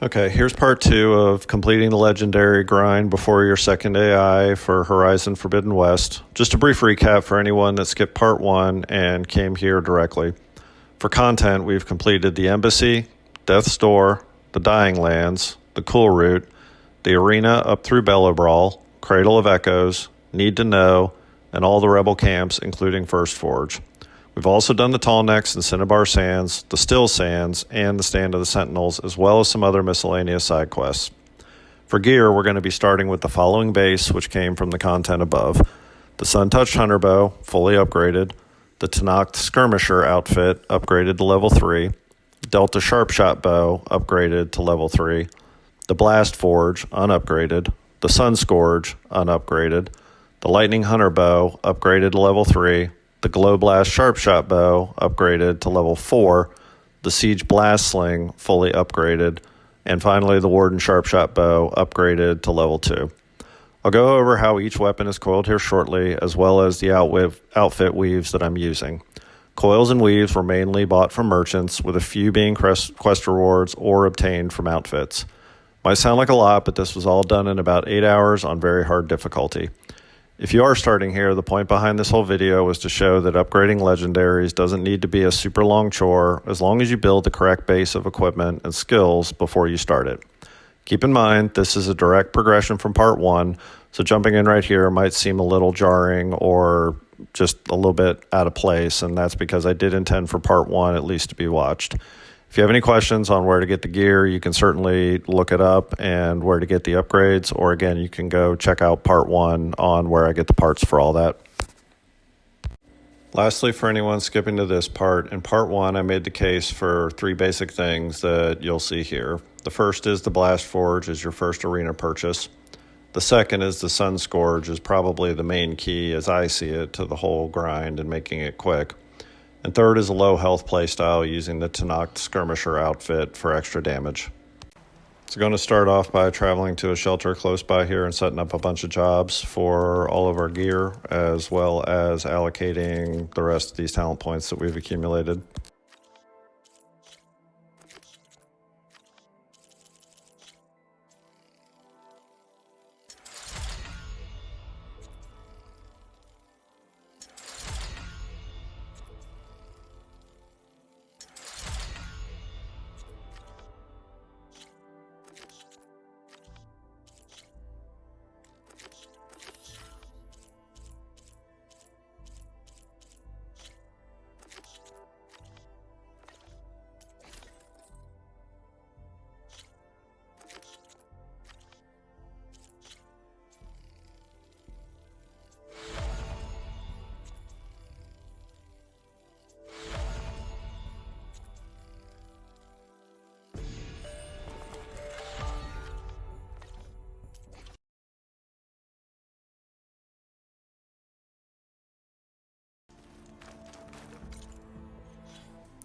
Okay, here's part 2 of completing the legendary grind before your second AI for Horizon Forbidden West. Just a brief recap for anyone that skipped part 1 and came here directly. For content, we've completed the Embassy, Death's Door, the Dying Lands, the Kulrut, the Arena up through Bellow Brawl, Cradle of Echoes, Need to Know, and all the Rebel camps, including First Forge. We've also done the Tall Necks and Cinnabar Sands, the Still Sands, and the Stand of the Sentinels, as well as some other miscellaneous side quests. For gear, we're going to be starting with the following base, which came from the content above. The Sun-Touched Hunter Bow, fully upgraded. The Tenakth Skirmisher outfit, upgraded to level 3. Delta Sharpshot Bow, upgraded to level 3. The Blastforge, unupgraded. The Sun Scourge, unupgraded. The Lightning Hunter Bow, upgraded to level 3. The Glow Blast Sharpshot Bow, upgraded to level 4, the Siege Blast Sling, fully upgraded, and finally the Warden Sharpshot Bow, upgraded to level 2. I'll go over how each weapon is coiled here shortly, as well as the outfit weaves that I'm using. Coils and weaves were mainly bought from merchants, with a few being quest rewards or obtained from outfits. Might sound like a lot, but this was all done in about 8 hours on very hard difficulty. If you are starting here, the point behind this whole video was to show that upgrading legendaries doesn't need to be a super long chore as long as you build the correct base of equipment and skills before you start it. Keep in mind, this is a direct progression from part 1, so jumping in right here might seem a little jarring or just a little bit out of place, and that's because I did intend for part 1 at least to be watched. If you have any questions on where to get the gear, you can certainly look it up, and where to get the upgrades, or again, you can go check out part 1 on where I get the parts for all that. Lastly, for anyone skipping to this part, in part 1 I made the case for 3 basic things that you'll see here. The first is the Blastforge as your first arena purchase. The second is the Sun Scourge is probably the main key, as I see it, to the whole grind and making it quick. And third is a low health playstyle using the Tenakth Skirmisher outfit for extra damage. So going to start off by traveling to a shelter close by here and setting up a bunch of jobs for all of our gear, as well as allocating the rest of these talent points that we've accumulated.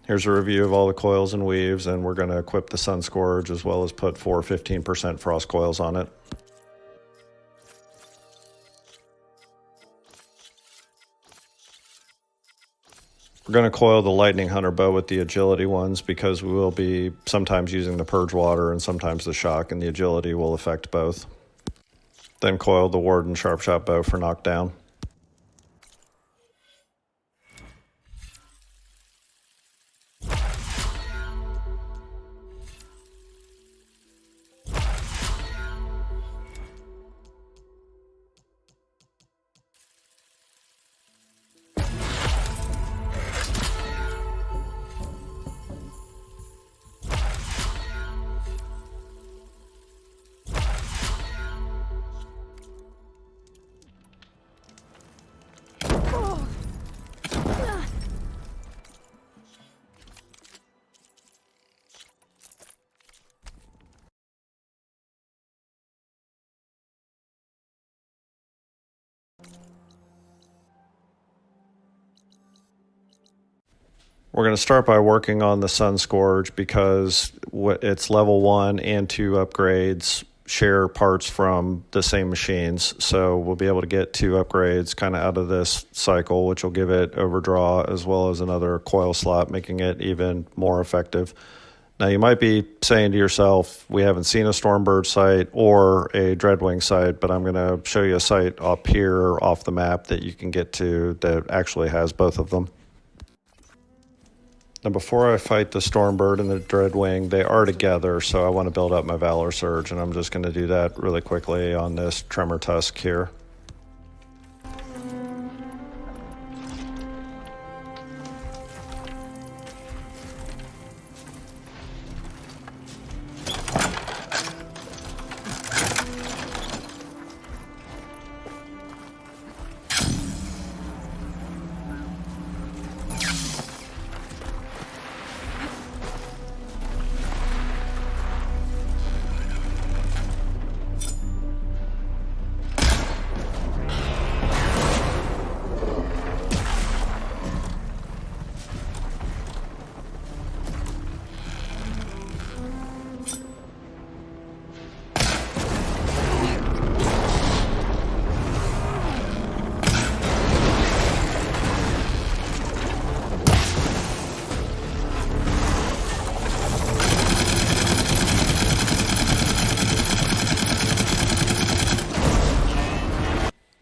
Here's a review of all the coils and weaves, and we're going to equip the Sun Scourge as well as put 4 15% frost coils on it. We're going to coil the Lightning Hunter Bow with the agility ones because we will be sometimes using the Purge Water and sometimes the Shock, and the agility will affect both. Then coil the Warden Sharpshot Bow for knockdown. We're going to start by working on the Sun Scourge because it's level 1 and 2 upgrades share parts from the same machines. So we'll be able to get 2 upgrades kind of out of this cycle, which will give it overdraw as well as another coil slot, making it even more effective. Now you might be saying to yourself, we haven't seen a Stormbird site or a Dreadwing site, but I'm going to show you a site up here off the map that you can get to that actually has both of them. Now before I fight the Stormbird and the Dreadwing, they are together, so I want to build up my Valor Surge, and I'm just going to do that really quickly on this Tremor Tusk here.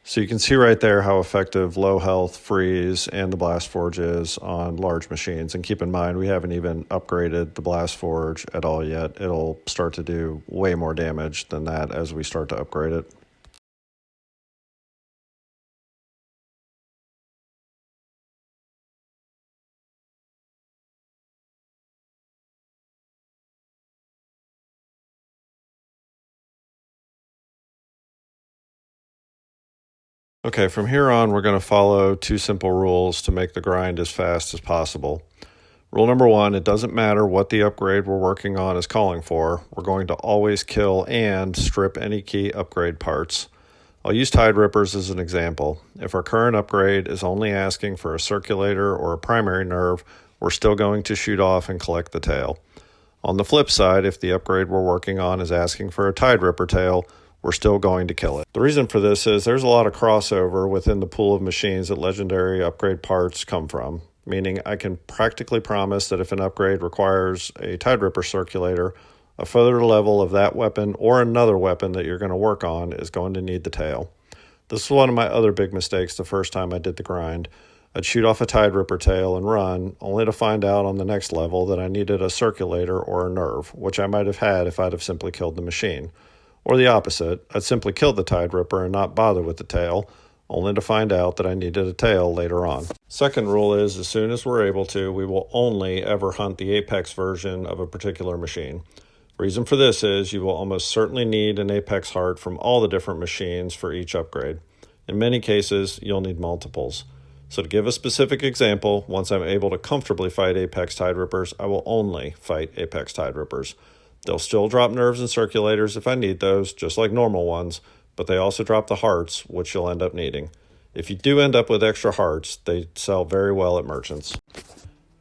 So you can see right there how effective low health, freeze, and the Blastforge is on large machines. And keep in mind, we haven't even upgraded the Blastforge at all yet. It'll start to do way more damage than that as we start to upgrade it. Okay, from here on, we're going to follow two simple rules to make the grind as fast as possible. Rule number one, it doesn't matter what the upgrade we're working on is calling for. We're going to always kill and strip any key upgrade parts. I'll use Tide Rippers as an example. If our current upgrade is only asking for a circulator or a primary nerve, we're still going to shoot off and collect the tail. On the flip side, if the upgrade we're working on is asking for a Tide Ripper tail, we're still going to kill it. The reason for this is there's a lot of crossover within the pool of machines that legendary upgrade parts come from, meaning I can practically promise that if an upgrade requires a Tide Ripper circulator, a further level of that weapon or another weapon that you're going to work on is going to need the tail. This was one of my other big mistakes the first time I did the grind. I'd shoot off a Tide Ripper tail and run, only to find out on the next level that I needed a circulator or a nerve, which I might have had if I'd have simply killed the machine. Or the opposite, I'd simply kill the Tide Ripper and not bother with the tail, only to find out that I needed a tail later on. Second rule is, as soon as we're able to, we will only ever hunt the Apex version of a particular machine. Reason for this is you will almost certainly need an Apex heart from all the different machines for each upgrade. In many cases, you'll need multiples. So to give a specific example, once I'm able to comfortably fight Apex Tide Rippers, I will only fight Apex Tide Rippers. They'll still drop nerves and circulators if I need those, just like normal ones, but they also drop the hearts, which you'll end up needing. If you do end up with extra hearts, they sell very well at merchants.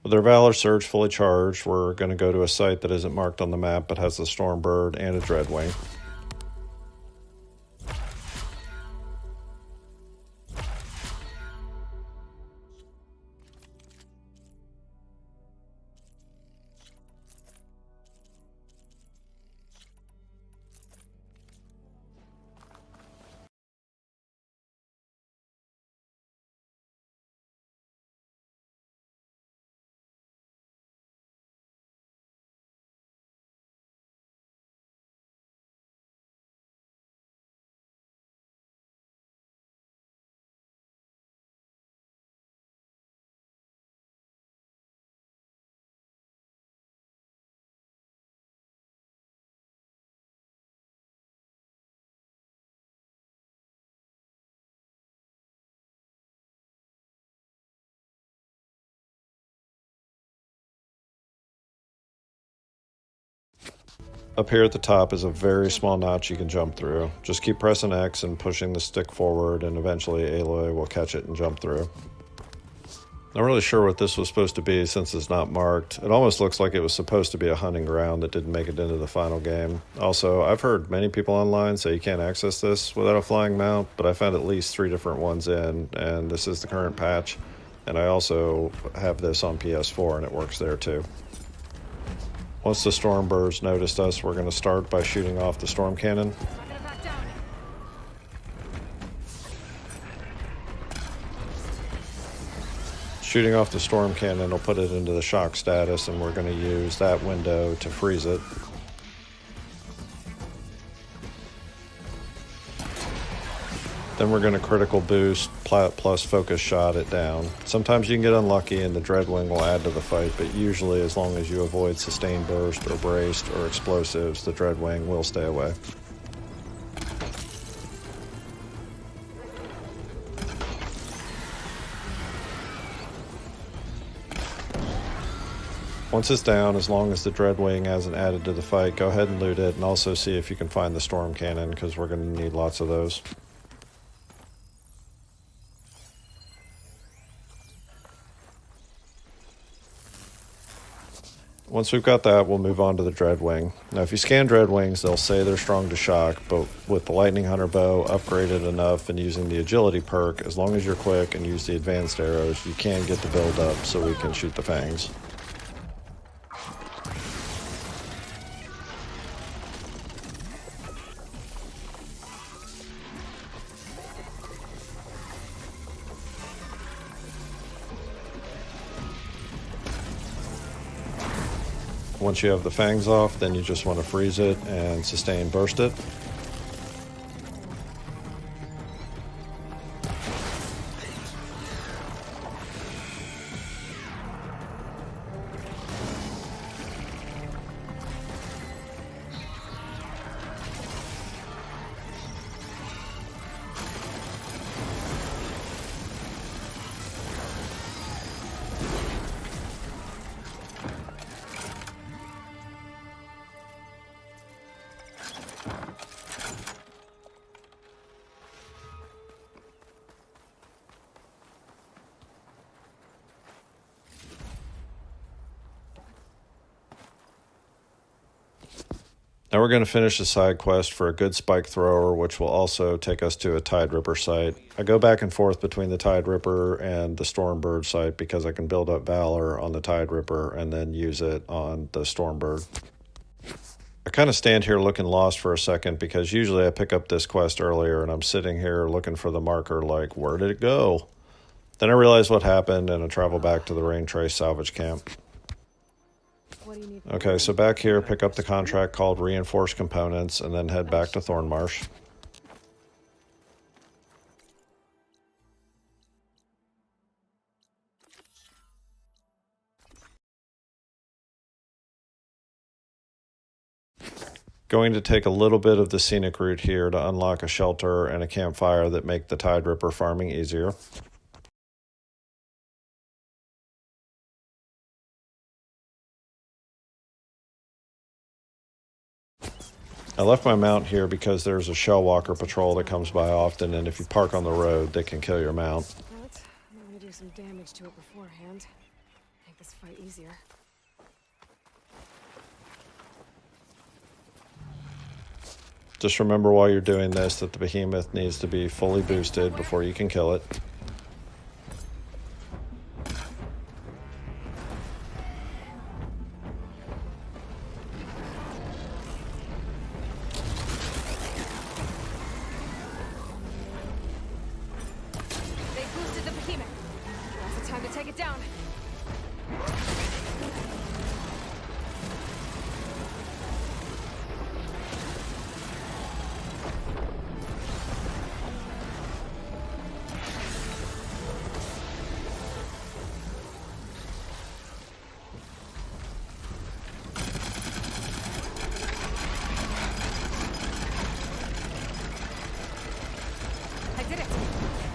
With our Valor Surge fully charged, we're going to go to a site that isn't marked on the map but has the Stormbird and a Dreadwing. Up here at the top is a very small notch you can jump through. Just keep pressing X and pushing the stick forward, and eventually Aloy will catch it and jump through. Not really sure what this was supposed to be since it's not marked. It almost looks like it was supposed to be a hunting ground that didn't make it into the final game. Also, I've heard many people online say you can't access this without a flying mount, but I found at least 3 different ones in, and this is the current patch. And I also have this on PS4 and it works there too. Once the storm birds noticed us, we're going to start by shooting off the storm cannon. Shooting off the storm cannon will put it into the shock status, and we're going to use that window to freeze it. Then we're going to critical boost plus focus shot it down. Sometimes you can get unlucky and the Dreadwing will add to the fight, but usually as long as you avoid sustained burst or braced or explosives, the Dreadwing will stay away. Once it's down, as long as the Dreadwing hasn't added to the fight, go ahead and loot it, and also see if you can find the storm cannon, because we're going to need lots of those. Once we've got that, we'll move on to the Dreadwing. Now, if you scan Dreadwings, they'll say they're strong to shock, but with the Lightning Hunter bow upgraded enough and using the agility perk, as long as you're quick and use the advanced arrows, you can get the build up so we can shoot the fangs. Once you have the fangs off, then you just want to freeze it and sustain burst it. Now we're going to finish the side quest for a good spike thrower, which will also take us to a Tide Ripper site. I go back and forth between the Tide Ripper and the Stormbird site because I can build up Valor on the Tide Ripper and then use it on the Stormbird. I kind of stand here looking lost for a second because usually I pick up this quest earlier and I'm sitting here looking for the marker like, where did it go? Then I realize what happened and I travel back to the Rain Trace salvage camp. Okay, so back here, pick up the contract called Reinforced Components, and then head back to Thornmarsh. Going to take a little bit of the scenic route here to unlock a shelter and a campfire that make the Tide Ripper farming easier. I left my mount here because there's a Shellwalker patrol that comes by often, and if you park on the road, they can kill your mount. I'm gonna do some damage to it beforehand. Make this fight easier. Just remember while you're doing this that the behemoth needs to be fully boosted before you can kill it.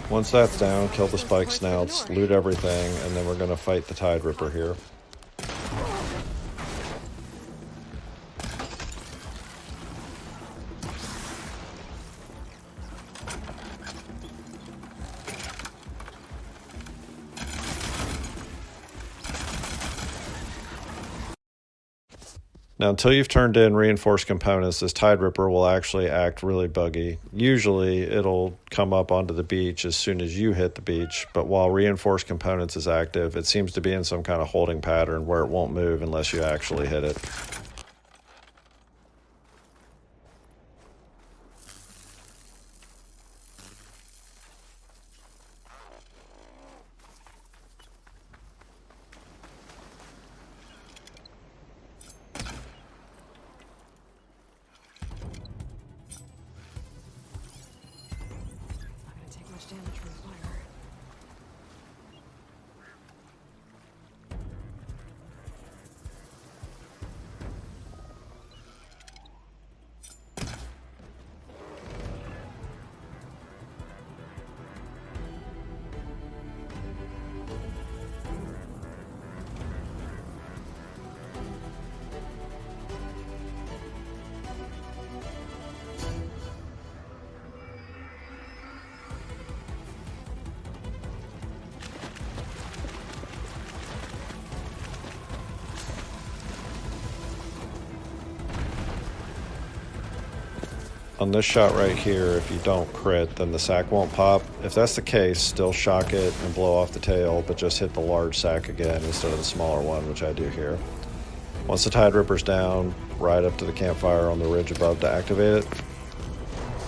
Once that's down, kill the spike snouts, loot everything, and then we're going to fight the Tide Ripper here. Now, until you've turned in reinforced components, this Tide Ripper will actually act really buggy. Usually, it'll come up onto the beach as soon as you hit the beach, but while reinforced components is active, it seems to be in some kind of holding pattern where it won't move unless you actually hit it. Damage from fire. On this shot right here, if you don't crit, then the sack won't pop. If that's the case, still shock it and blow off the tail, but just hit the large sack again instead of the smaller one, which I do here. Once the Tide Ripper's down, ride up to the campfire on the ridge above to activate it.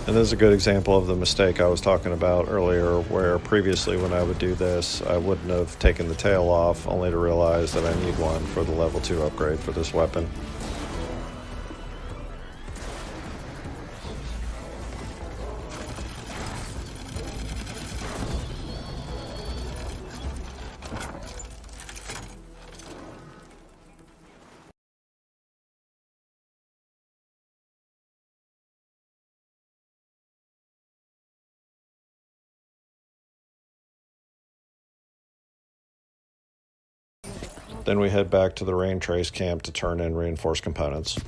And this is a good example of the mistake I was talking about earlier, where previously when I would do this, I wouldn't have taken the tail off, only to realize that I need one for the level 2 upgrade for this weapon. Then we head back to the rain trace camp to turn in reinforced components.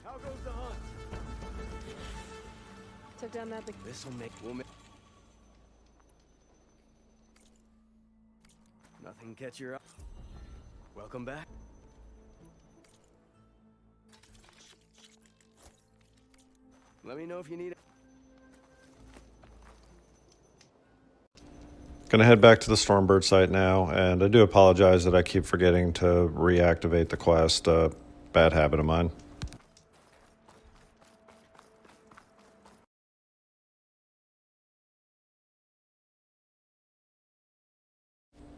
How goes the hunt? Took down that big... This'll make woman. Nothing catch your eye. Welcome back. Let me know if you need it. Gonna head back to the Stormbird site now, and I do apologize that I keep forgetting to reactivate the quest. Bad habit of mine.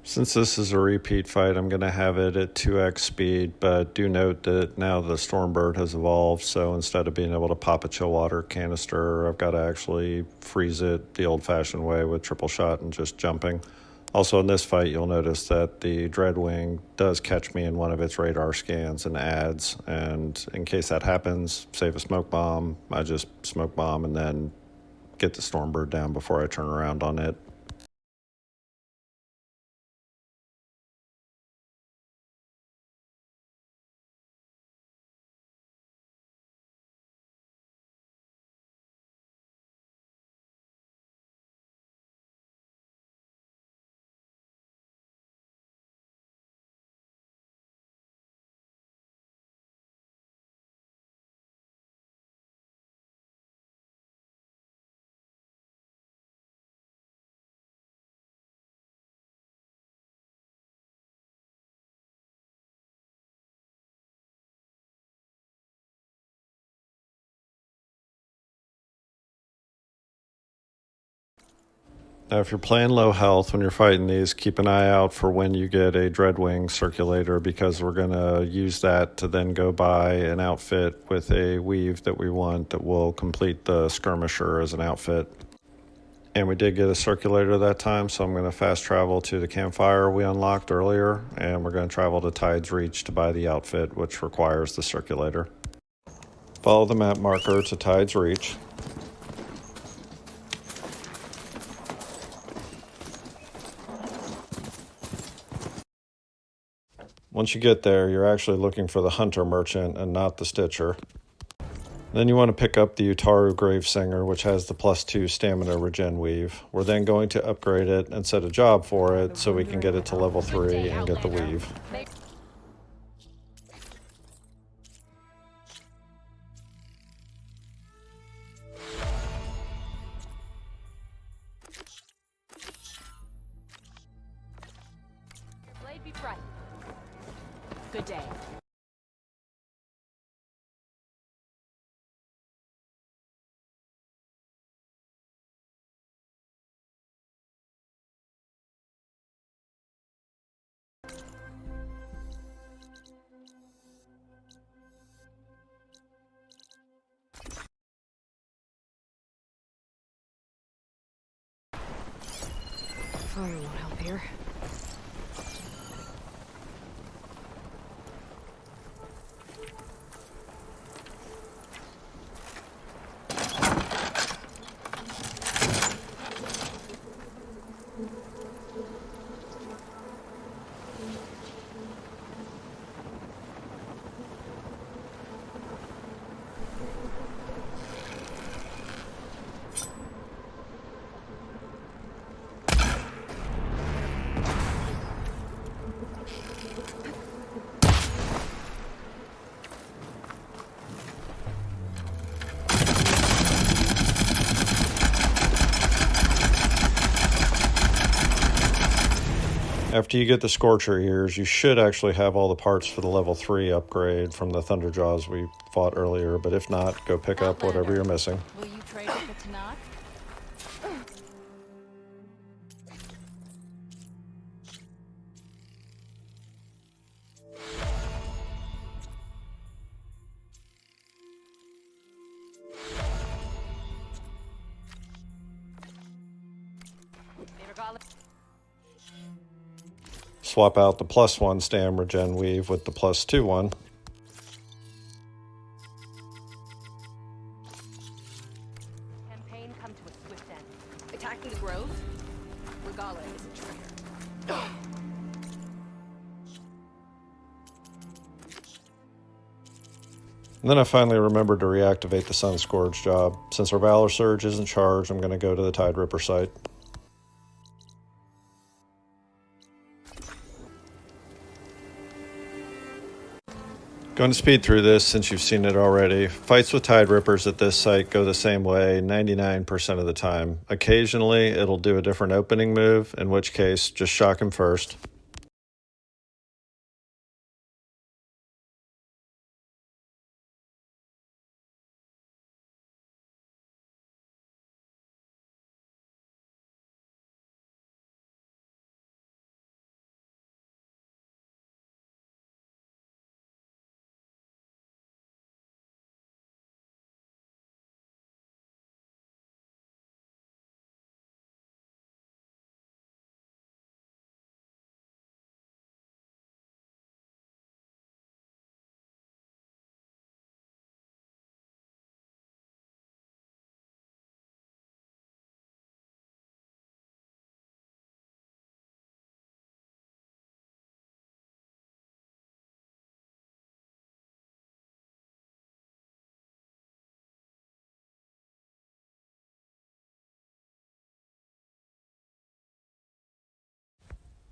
Since this is a repeat fight, I'm going to have it at 2x speed, but do note that now the Stormbird has evolved, so instead of being able to pop a chill water canister, I've got to actually freeze it the old-fashioned way with triple shot and just jumping. Also in this fight, you'll notice that the Dreadwing does catch me in one of its radar scans and adds, and in case that happens, save a smoke bomb. I just smoke bomb and then get the Stormbird down before I turn around on it. Now, if you're playing low health when you're fighting these, keep an eye out for when you get a Dreadwing circulator, because we're going to use that to then go buy an outfit with a weave that we want that will complete the Skirmisher as an outfit. And we did get a circulator that time, so I'm going to fast travel to the campfire we unlocked earlier, and we're going to travel to Tide's Reach to buy the outfit, which requires the circulator. Follow the map marker to Tide's Reach. Once you get there, you're actually looking for the Hunter Merchant and not the Stitcher. Then you want to pick up the Utaru Gravesinger, which has the +2 stamina regen weave. We're then going to upgrade it and set a job for it so we can get it to level 3 and get the weave. day. Fire won't help here. After you get the Scorcher ears, you should actually have all the parts for the level 3 upgrade from the Thunderjaws we fought earlier, but if not, go pick up whatever you're missing. Will you trade with the Tenakth? Swap out the +1 stam regen weave with the +2 one. Campaign come to a swift end. Attacking the grove? Regala is a traitor. And then I finally remembered to reactivate the Sun Scourge job. Since our Valor Surge isn't charged, I'm going to go to the Tide Ripper site. Going to speed through this since you've seen it already. Fights with Tide Rippers at this site go the same way 99% of the time. Occasionally, it'll do a different opening move, in which case, just shock him first.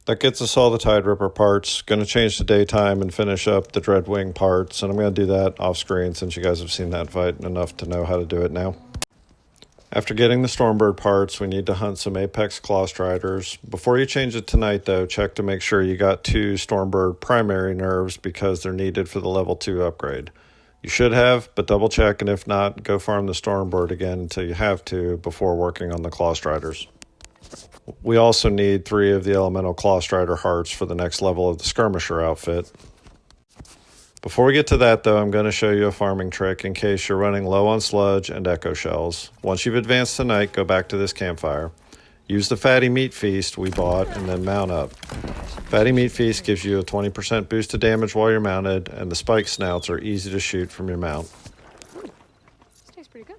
That gets us all the Tide Ripper parts. Going to change to daytime and finish up the Dreadwing parts, and I'm going to do that off screen since you guys have seen that fight enough to know how to do it now. After getting the Stormbird parts, we need to hunt some Apex Claw Striders. Before you change it tonight, though, check to make sure you got 2 Stormbird primary nerves because they're needed for the level 2 upgrade. You should have, but double check, and if not, go farm the Stormbird again until you have to before working on the Claw Striders. We also need 3 of the Elemental Claw Strider hearts for the next level of the Skirmisher outfit. Before we get to that, though, I'm going to show you a farming trick in case you're running low on sludge and echo shells. Once you've advanced tonight, go back to this campfire. Use the Fatty Meat Feast we bought and then mount up. Fatty Meat Feast gives you a 20% boost to damage while you're mounted, and the spike snouts are easy to shoot from your mount. This tastes pretty good.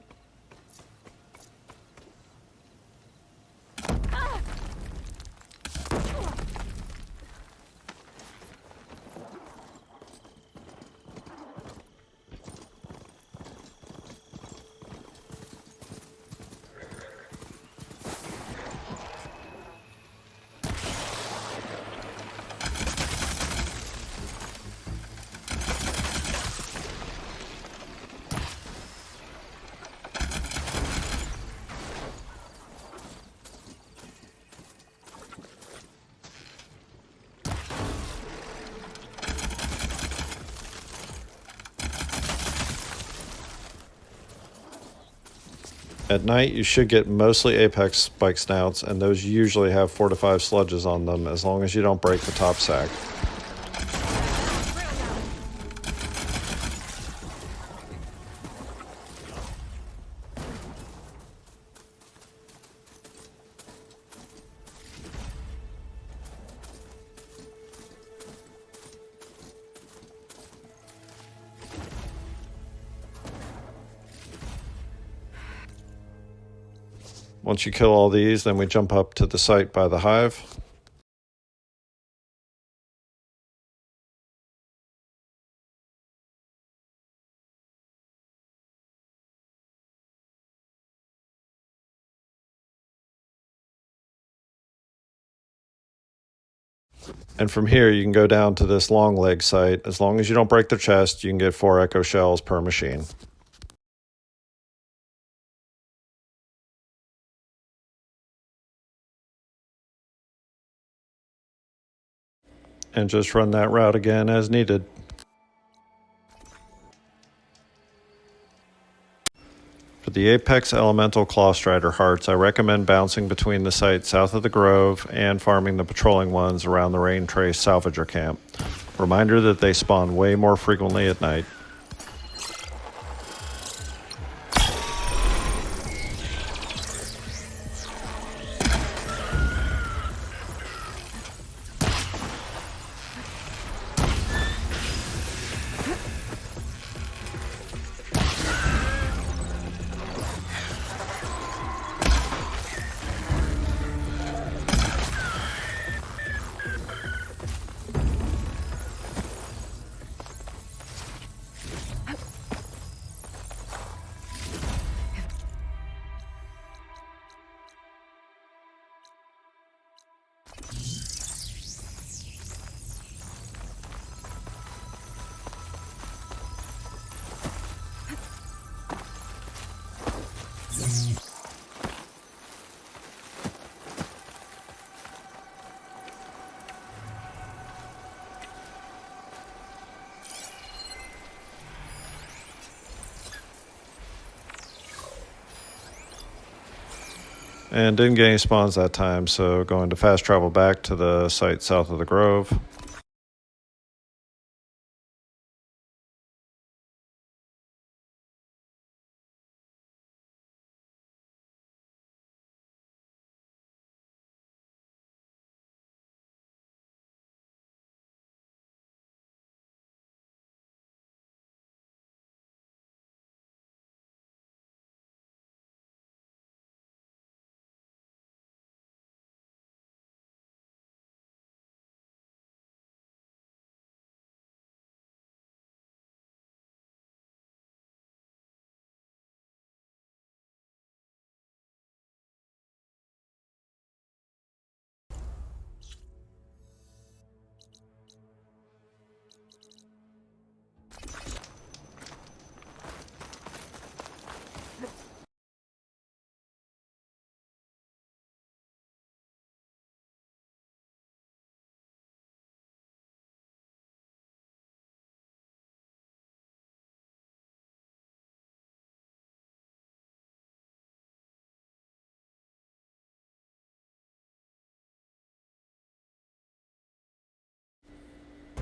At night, you should get mostly apex spike snouts, and those usually have 4 to 5 sludges on them, as long as you don't break the top sack. Once you kill all these, then we jump up to the site by the hive. And from here, you can go down to this long leg site. As long as you don't break their chest, you can get 4 echo shells per machine. And just run that route again as needed. For the Apex Elemental Clawstrider hearts, I recommend bouncing between the site south of the Grove and farming the patrolling ones around the Rain Trace Salvager camp. Reminder that they spawn way more frequently at night. And didn't get any spawns that time, so going to fast travel back to the site south of the Grove.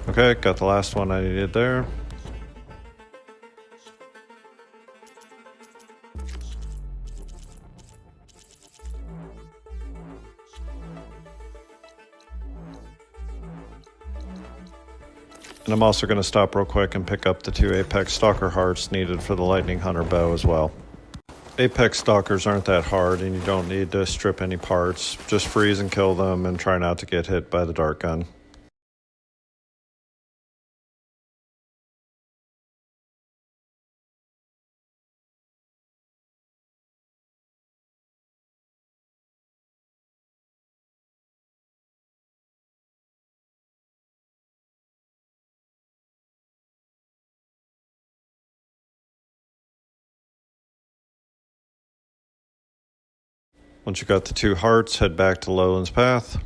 Okay, got the last one I needed there. And I'm also going to stop real quick and pick up the 2 Apex Stalker hearts needed for the Lightning Hunter bow as well. Apex Stalkers aren't that hard, and you don't need to strip any parts. Just freeze and kill them and try not to get hit by the dart gun. Once you got the 2 hearts, head back to Lowland's Path.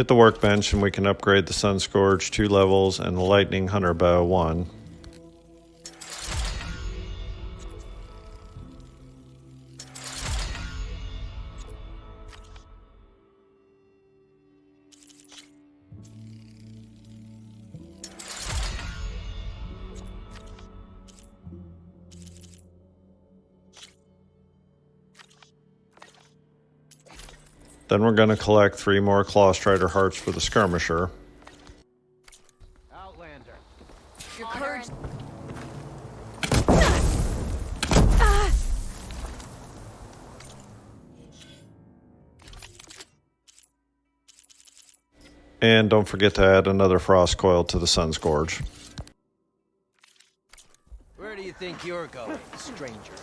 Hit the workbench and we can upgrade the Sun Scourge 2 levels and the Lightning Hunter Bow 1. Then we're going to collect 3 more Claw Strider hearts for the Skirmisher. Outlander. Your courage. And don't forget to add another Frost Coil to the Sun Scourge. Where do you think you're going, stranger?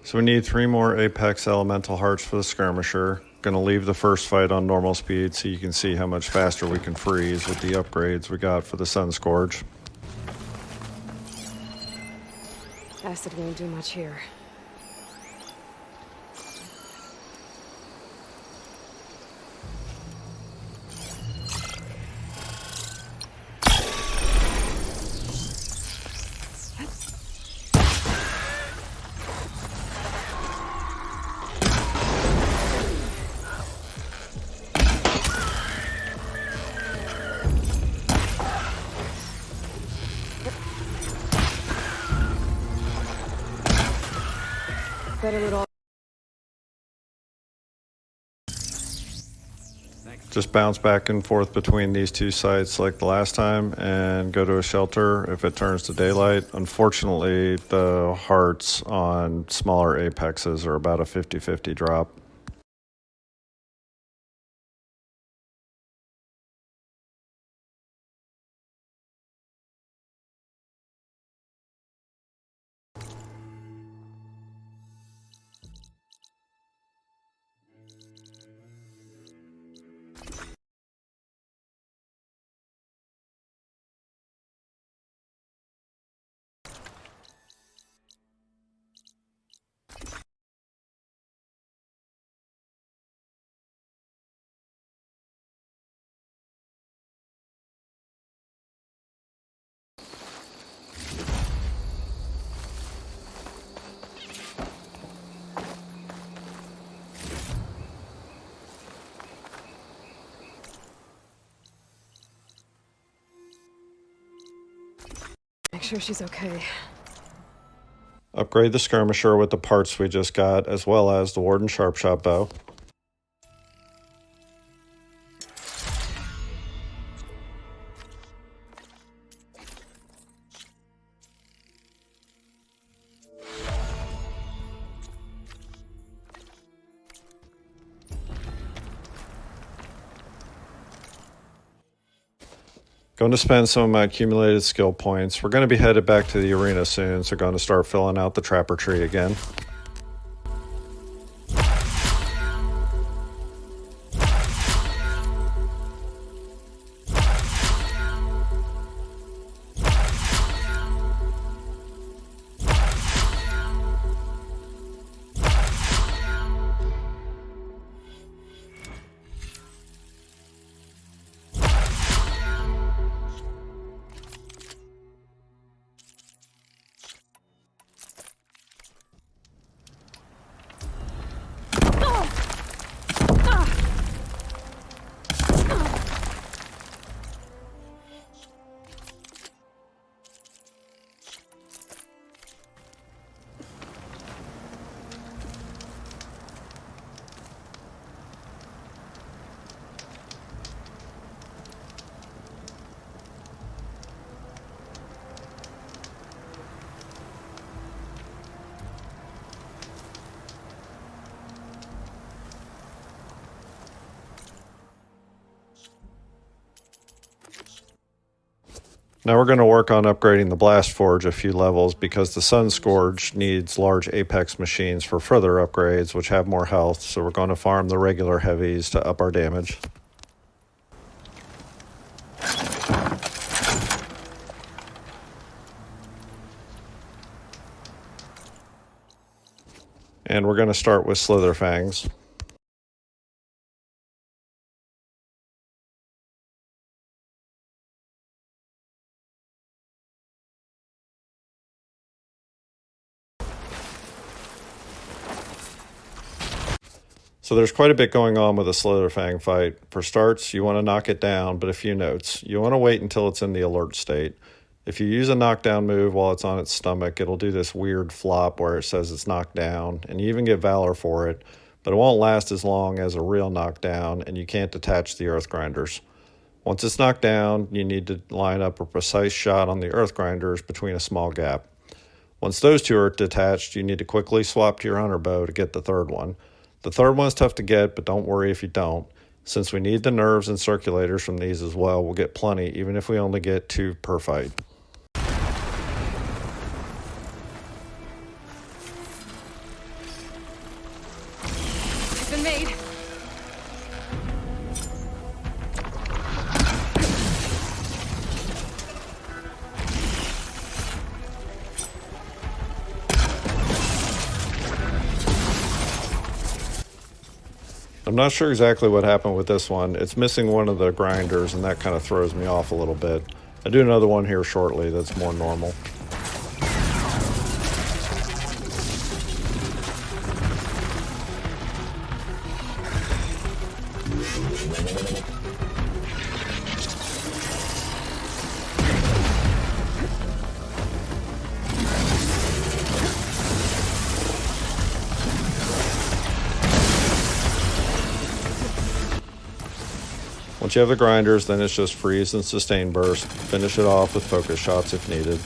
So we need 3 more Apex Elemental Hearts for the Skirmisher. Gonna leave the first fight on normal speed so you can see how much faster we can freeze with the upgrades we got for the Sun Scourge. Acid won't do much here. Better with all. Just bounce back and forth between these 2 sites like the last time and go to a shelter if it turns to daylight. Unfortunately, the hearts on smaller apexes are about a 50-50 drop. Make sure she's okay. Upgrade the Skirmisher with the parts we just got, as well as the Warden Sharpshot Bow. Going to spend some of my accumulated skill points. We're going to be headed back to the arena soon, so going to start filling out the Trapper tree again. Now we're going to work on upgrading the Blastforge a few levels because the Sun Scourge needs large Apex machines for further upgrades which have more health, so we're going to farm the regular heavies to up our damage. And we're going to start with Slitherfangs. So there's quite a bit going on with a Slitherfang fight. For starts, you want to knock it down, but a few notes. You want to wait until it's in the alert state. If you use a knockdown move while it's on its stomach, it'll do this weird flop where it says it's knocked down, and you even get Valor for it, but it won't last as long as a real knockdown, and you can't detach the Earth Grinders. Once it's knocked down, you need to line up a precise shot on the Earth Grinders between a small gap. Once those two are detached, you need to quickly swap to your Hunter Bow to get the third one. The third one's tough to get, but don't worry if you don't. Since we need the nerves and circulators from these as well, we'll get plenty, even if we only get 2 per fight. It's been made. I'm not sure exactly what happened with this one. It's missing one of the grinders, and that kind of throws me off a little bit. I'll do another one here shortly that's more normal. Once you have the grinders, then it's just freeze and sustain burst. Finish it off with focus shots if needed.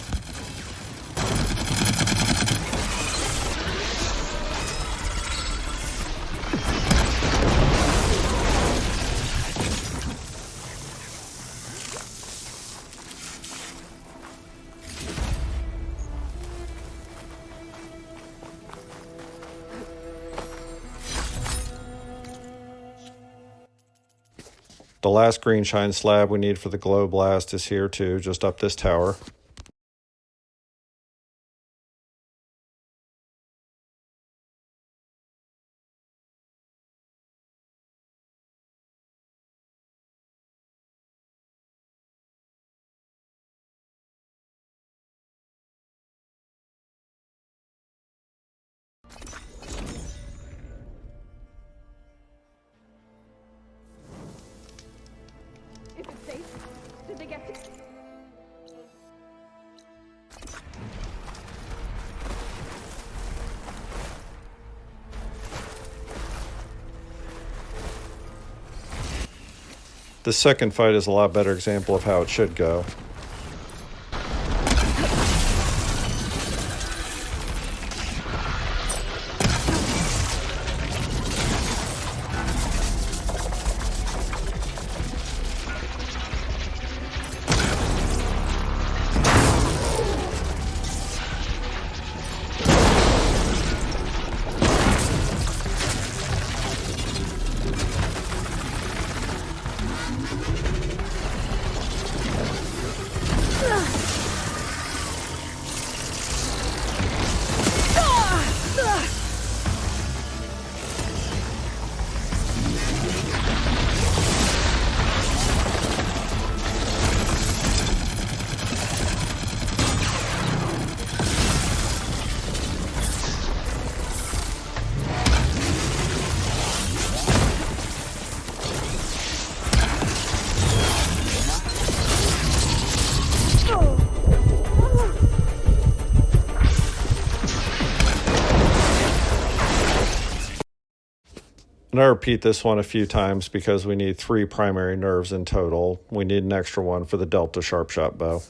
The last green shine slab we need for the glow blast is here too, just up this tower. Is it safe? Did they get it? This second fight is a lot better example of how it should go. And I repeat this one a few times because we need 3 primary nerves in total. We need an extra one for the Delta Sharpshot Bow.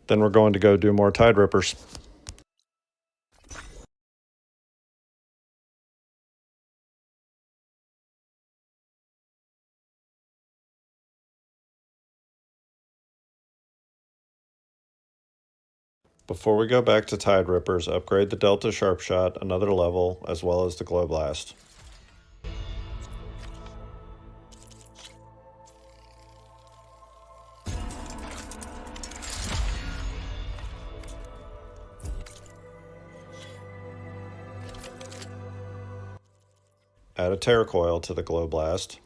Then we're going to go do more Tide Rippers. Before we go back to Tide Rippers, upgrade the Delta Sharpshot another level, as well as the Glow Blast. Add a Tear Coil to the Glow Blast.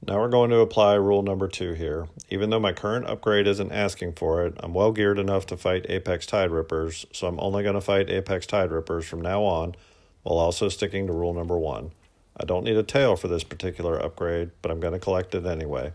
Now we're going to apply rule number 2 here. Even though my current upgrade isn't asking for it, I'm well geared enough to fight Apex Tide Rippers, so I'm only going to fight Apex Tide Rippers from now on, while also sticking to rule number 1. I don't need a tail for this particular upgrade, but I'm going to collect it anyway.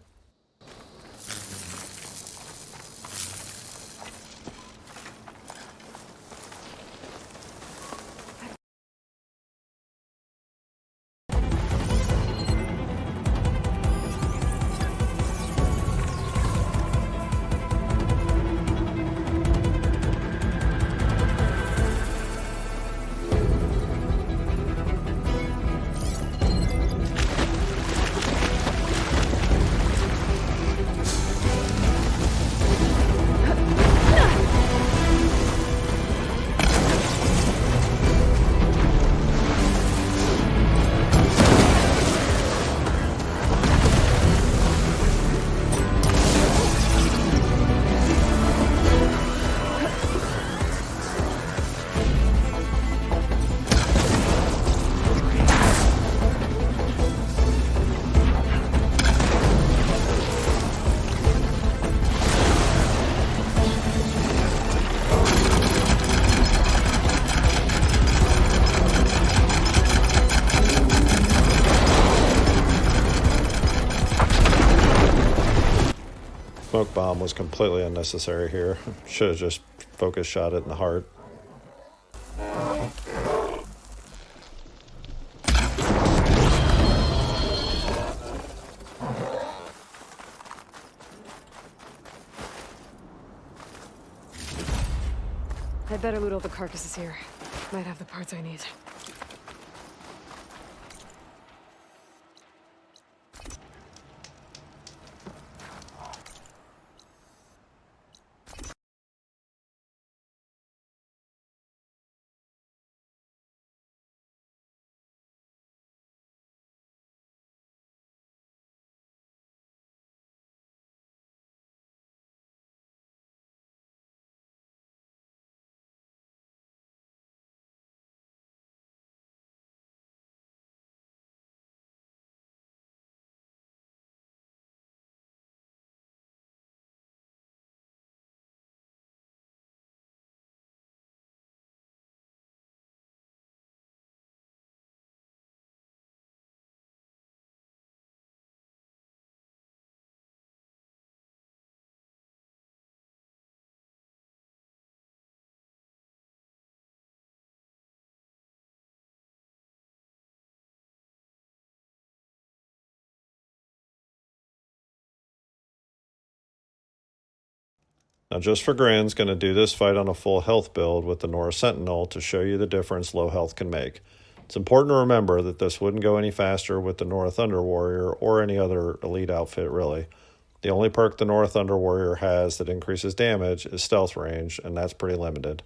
Smoke bomb was completely unnecessary here. Should have just focus shot it in the heart. I'd better loot all the carcasses here. Might have the parts I need. Now just for grins, going to do this fight on a full health build with the Nora Sentinel to show you the difference low health can make. It's important to remember that this wouldn't go any faster with the Nora Thunder Warrior or any other elite outfit really. The only perk the Nora Thunder Warrior has that increases damage is stealth range, and that's pretty limited.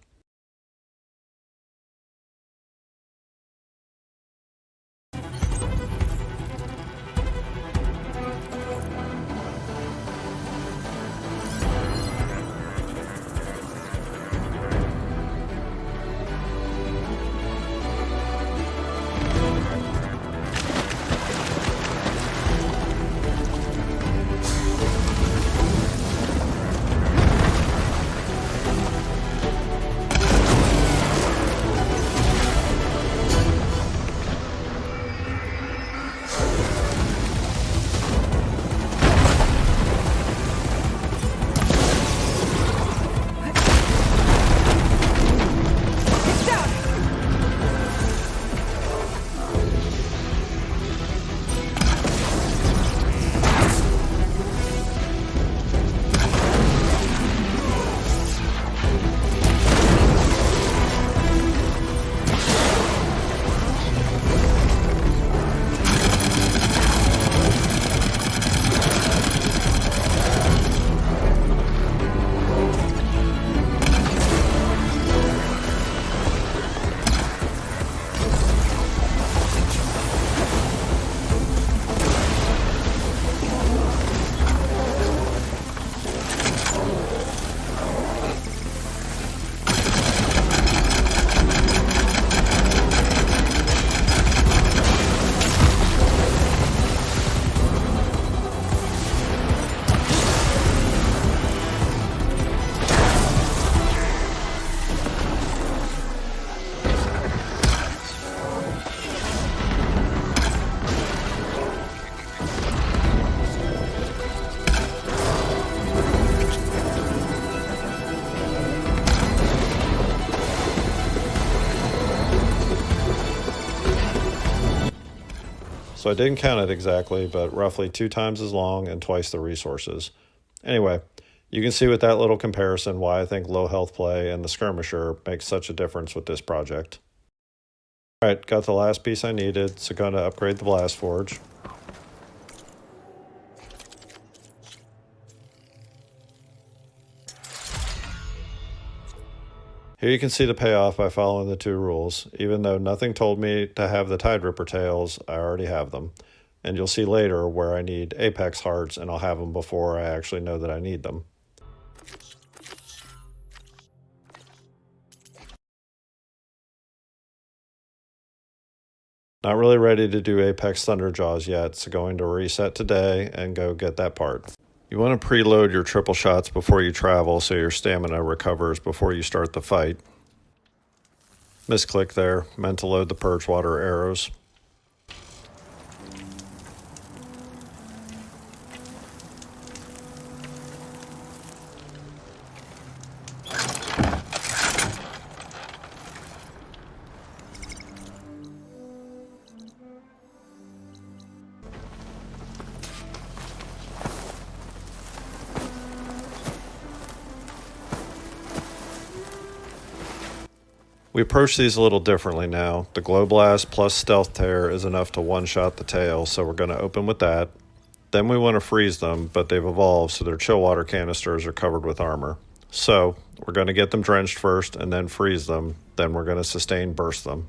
So I didn't count it exactly, but roughly 2 times as long and twice the resources. Anyway, you can see with that little comparison why I think low health play and the Skirmisher makes such a difference with this project. Alright, got the last piece I needed, so going to upgrade the Blastforge. Here you can see the payoff by following the 2 rules. Even though nothing told me to have the Tide Ripper tails, I already have them. And you'll see later where I need Apex hearts, and I'll have them before I actually know that I need them. Not really ready to do Apex Thunderjaws yet, so going to reset today and go get that part. You want to preload your triple shots before you travel so your stamina recovers before you start the fight. Misclick there, meant to load the Purge Water arrows. We approach these a little differently now. The Glow Blast plus Stealth Tear is enough to one-shot the tail, so we're going to open with that. Then we want to freeze them, but they've evolved, so their chill water canisters are covered with armor. So we're going to get them drenched first and then freeze them. Then we're going to sustain burst them.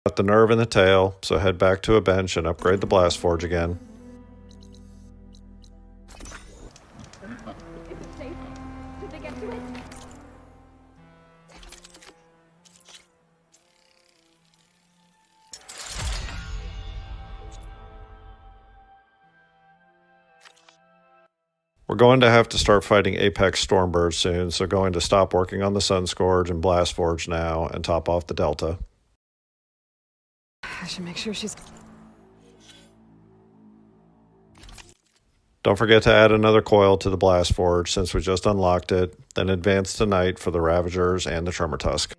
Got the nerve in the tail, so head back to a bench and upgrade the Blastforge again. Is it safe? Did they get to it? We're going to have to start fighting Apex Stormbirds soon, so going to stop working on the Sun Scourge and Blastforge now and top off the Delta. I should make sure she's... Don't forget to add another coil to the Blastforge since we just unlocked it, then advance tonight for the Ravagers and the Tremor Tusk.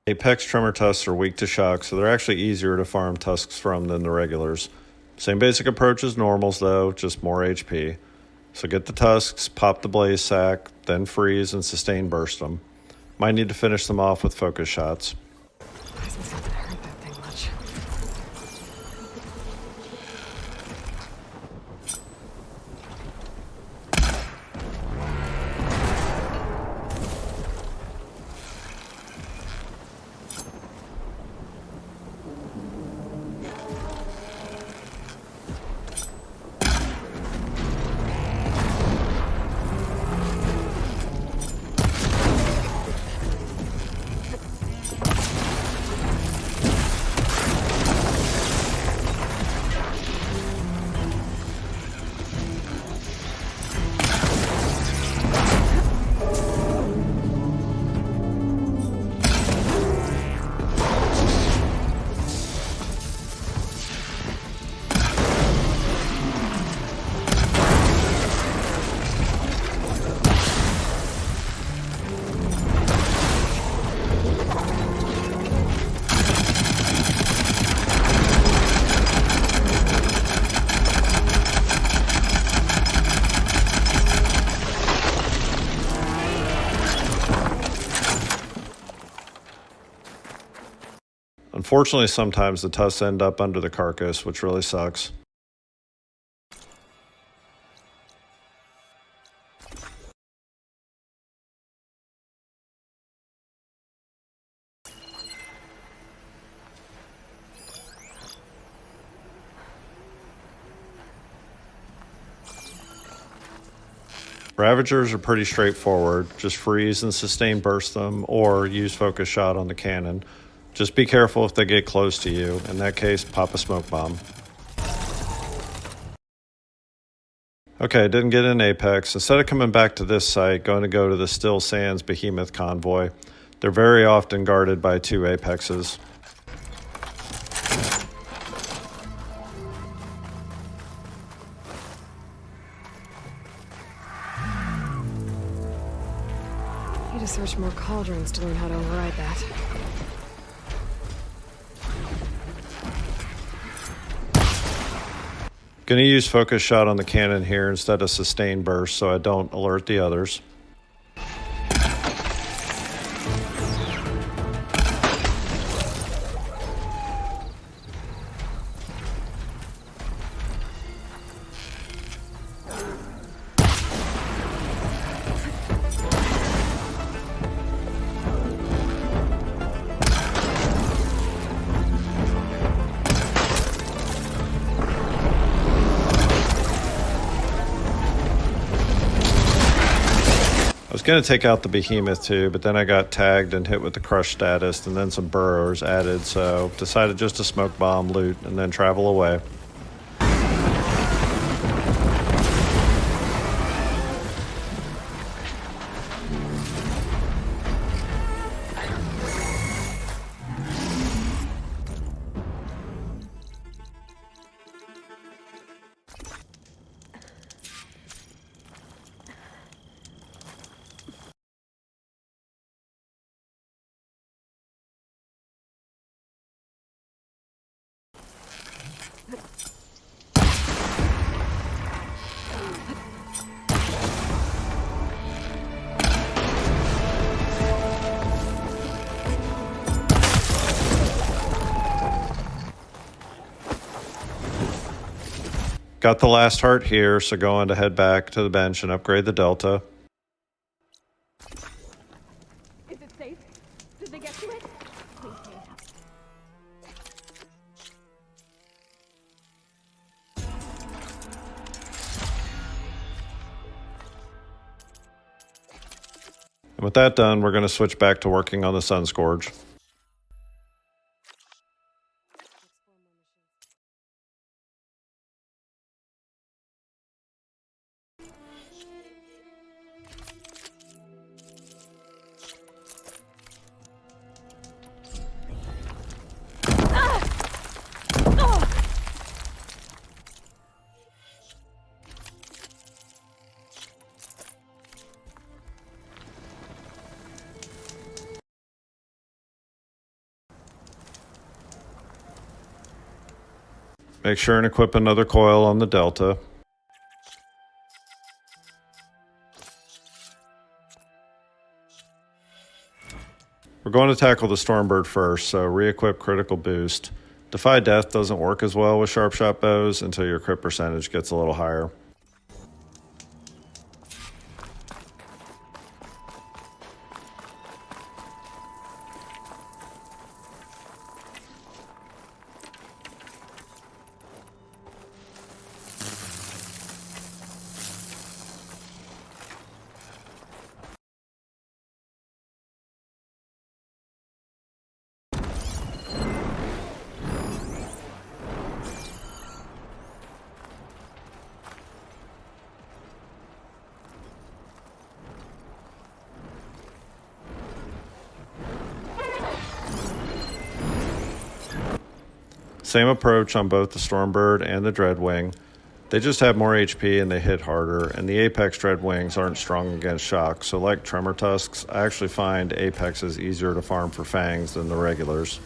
Apex Tremor Tusks are weak to shock, so they're actually easier to farm tusks from than the regulars. Same basic approach as normals though, just more HP. So get the tusks, pop the blaze sack, then freeze and sustain burst them. Might need to finish them off with focus shots. It's not gonna hurt that thing much. Unfortunately, sometimes the tusks end up under the carcass, which really sucks. Ravagers are pretty straightforward. Just freeze and sustain burst them, or use focus shot on the cannon. Just be careful if they get close to you. In that case, pop a smoke bomb. Okay, didn't get an apex. Instead of coming back to this site, going to go to the Still Sands Behemoth Convoy. They're very often guarded by 2 apexes. Need to search more cauldrons to learn how to override that. Gonna use focus shot on the cannon here instead of sustain burst so I don't alert the others. I was going to take out the behemoth too, but then I got tagged and hit with the crush status, and then some burrowers added, so decided just to smoke bomb, loot, and then travel away. Got the last heart here, so going to head back to the bench and upgrade the Delta. Is it safe? Did they get to it? Please stay And with that done, we're going to switch back to working on the Sun Scourge. Make sure and equip another coil on the Delta. We're going to tackle the Stormbird first, so re-equip critical boost. Defy Death doesn't work as well with sharp shot bows until your crit percentage gets a little higher. Same approach on both the Stormbird and the Dreadwing. They just have more HP and they hit harder, and the Apex Dreadwings aren't strong against shock, so like Tremor Tusks, I actually find Apexes easier to farm for fangs than the regulars.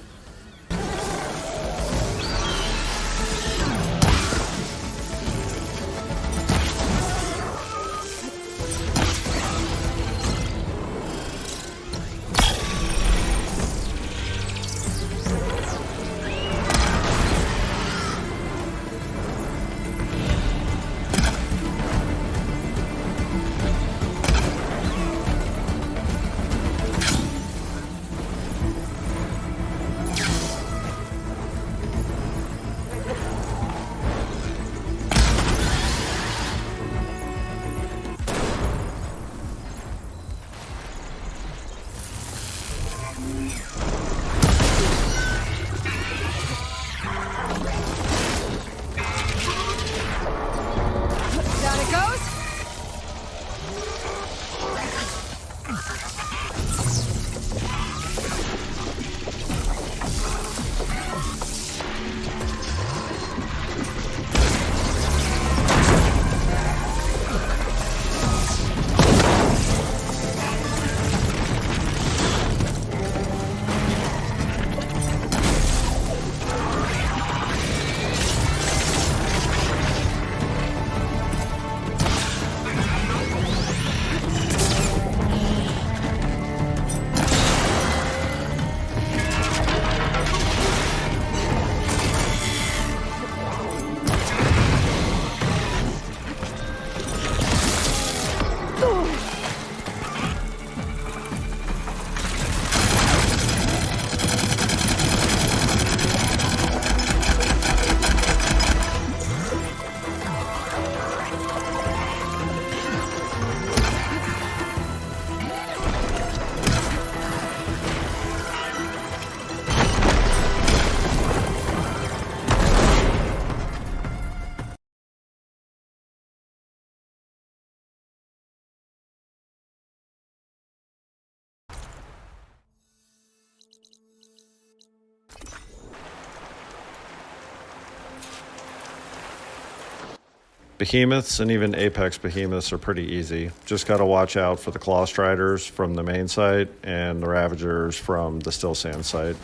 Behemoths and even Apex Behemoths are pretty easy. Just got to watch out for the Claw Striders from the main site and the Ravagers from the Still Sand site.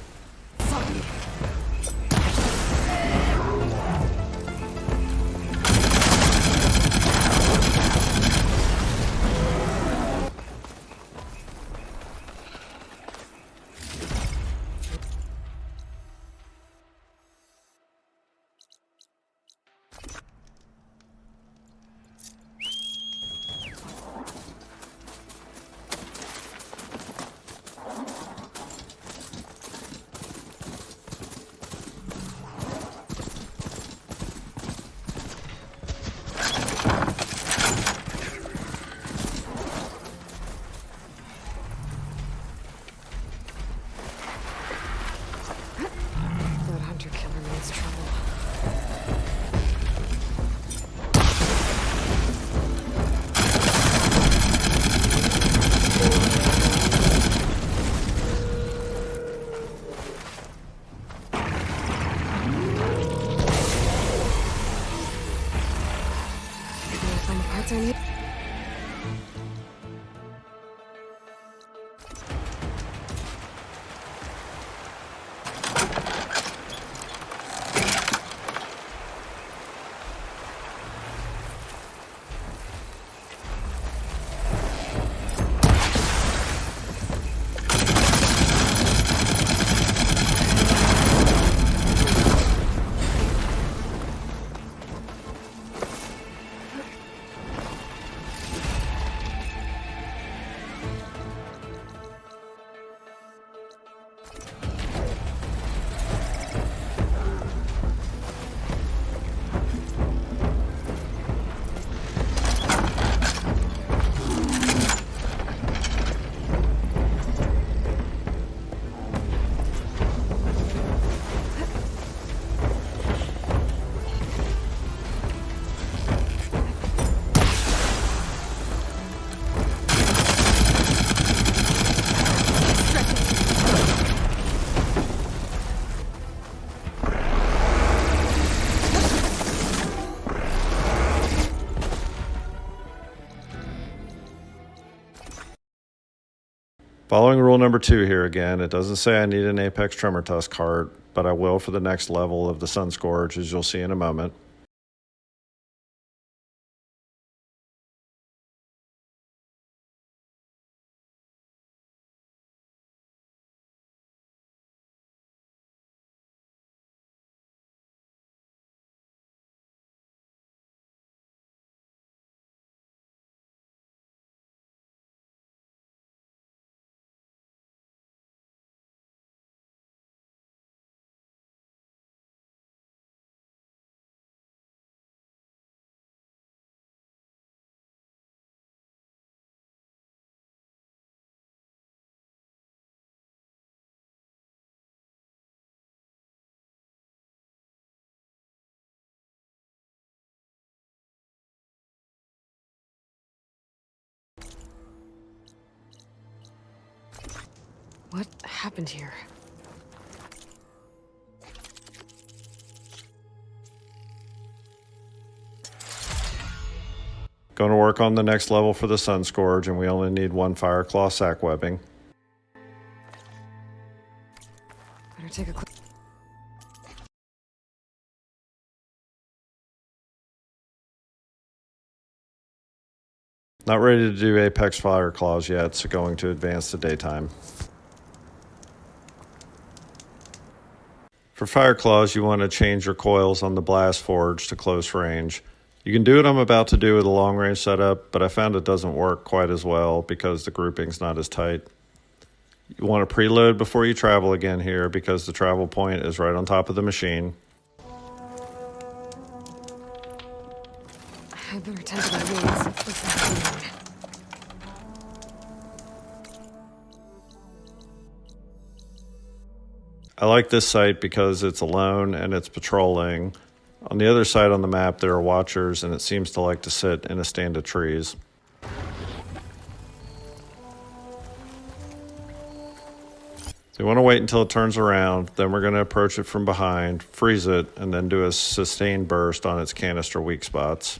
Following rule number 2 here again, it doesn't say I need an Apex Tremor Tusk heart, but I will for the next level of the Sun Scourge, as you'll see in a moment. What happened here? Going to work on the next level for the Sun Scourge, and we only need 1 Fireclaw sack webbing. Better take a quick... Not ready to do Apex Fireclaws yet, so going to advance to daytime. For Fireclaws, you want to change your coils on the Blastforge to close range. You can do what I'm about to do with a long range setup, but I found it doesn't work quite as well because the grouping's not as tight. You want to preload before you travel again here because the travel point is right on top of the machine. I better tend to my wounds. I like this site because it's alone and it's patrolling. On the other side on the map there are watchers and it seems to like to sit in a stand of trees. So you want to wait until it turns around, then we're going to approach it from behind, freeze it, and then do a sustained burst on its canister weak spots.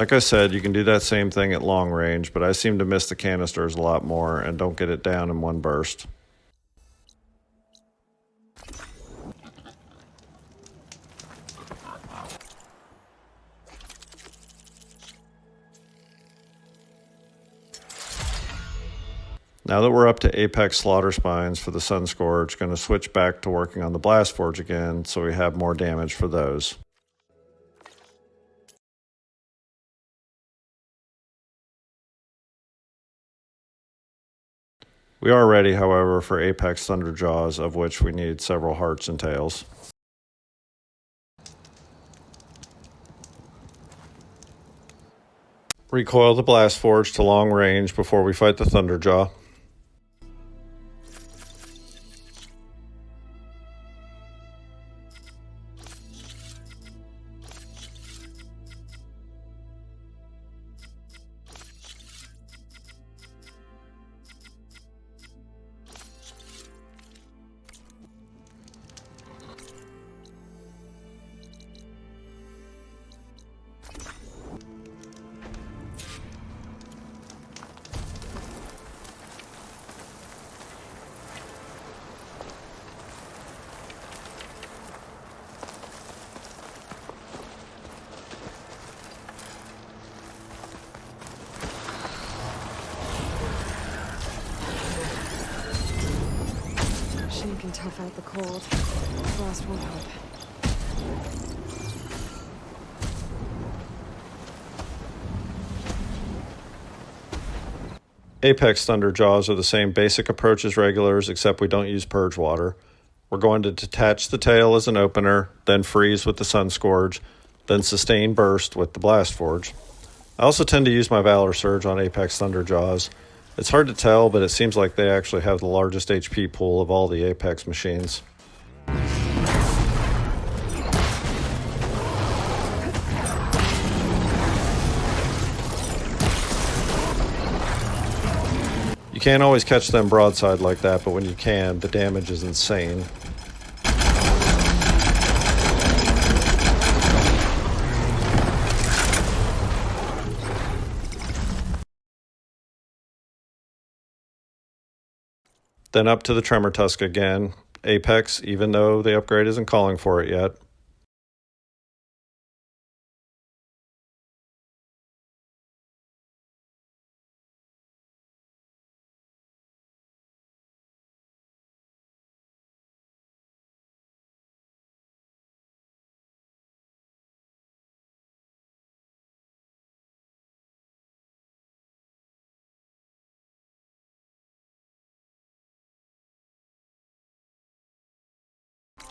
Like I said, you can do that same thing at long range, but I seem to miss the canisters a lot more and don't get it down in one burst. Now that we're up to Apex Slaughter Spines for the Sun Scourge, going to switch back to working on the Blastforge again so we have more damage for those. We are ready, however, for Apex Thunderjaws, of which we need several hearts and tails. Recoil the Blastforge to long range before we fight the Thunderjaw. Machine can tough out the cold. Blast won't help. Apex Thunderjaws are the same basic approach as regulars, except we don't use Purge Water. We're going to detach the tail as an opener, then freeze with the Sun Scourge, then sustain burst with the Blastforge. I also tend to use my Valor Surge on Apex Thunderjaws. It's hard to tell, but it seems like they actually have the largest HP pool of all the Apex machines. You can't always catch them broadside like that, but when you can, the damage is insane. Then up to the Tremor Tusk again, Apex, even though the upgrade isn't calling for it yet.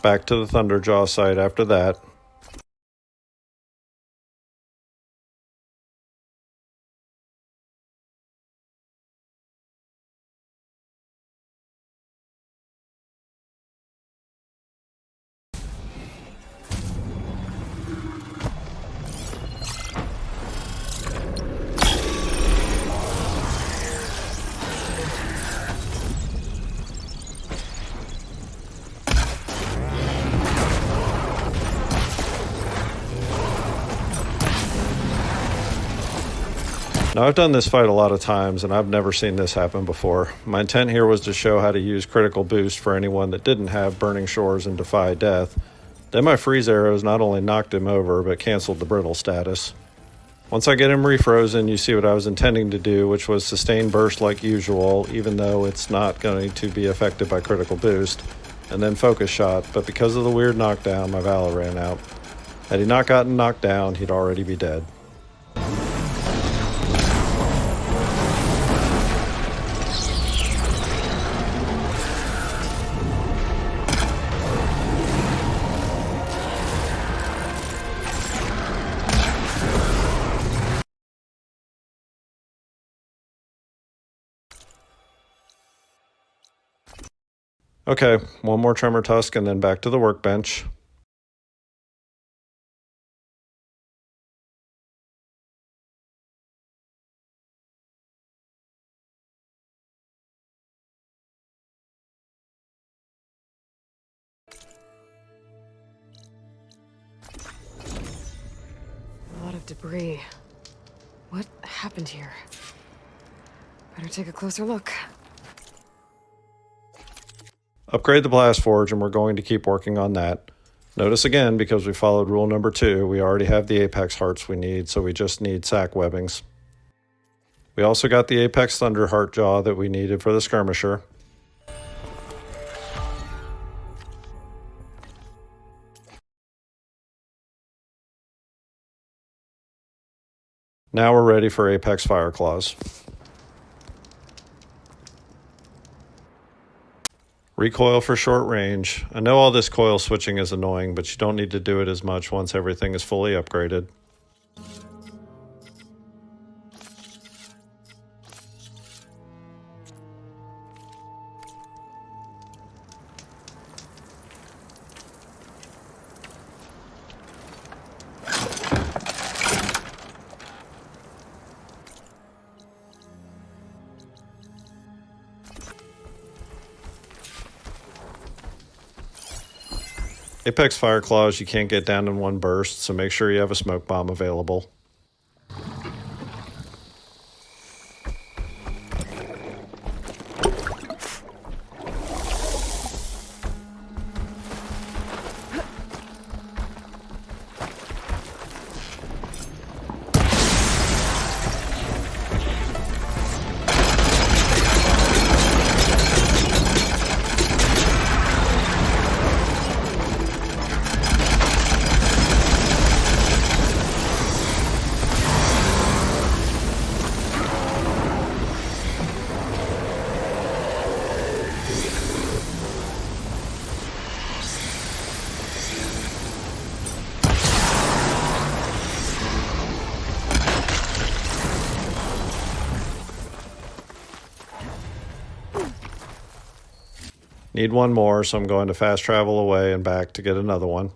Back to the Thunderjaw site after that. Now, I've done this fight a lot of times, and I've never seen this happen before. My intent here was to show how to use critical boost for anyone that didn't have Burning Shores and Defy Death. Then my freeze arrows not only knocked him over, but canceled the brittle status. Once I get him refrozen, you see what I was intending to do, which was sustain burst like usual, even though it's not going to be affected by critical boost, and then focus shot, but because of the weird knockdown, my Valor ran out. Had he not gotten knocked down, he'd already be dead. Okay, one more Tremor Tusk and then back to the workbench. A lot of debris. What happened here? Better take a closer look. Upgrade the Blastforge, and we're going to keep working on that. Notice again, because we followed rule number 2, we already have the Apex Hearts we need, so we just need sack webbings. We also got the Apex Thunder Heart Jaw that we needed for the Skirmisher. Now we're ready for Apex Fire Claws. Recoil for short range. I know all this coil switching is annoying, but you don't need to do it as much once everything is fully upgraded. Apex Fire Claws you can't get down in one burst, so make sure you have a smoke bomb available. Need one more, so I'm going to fast travel away and back to get another one.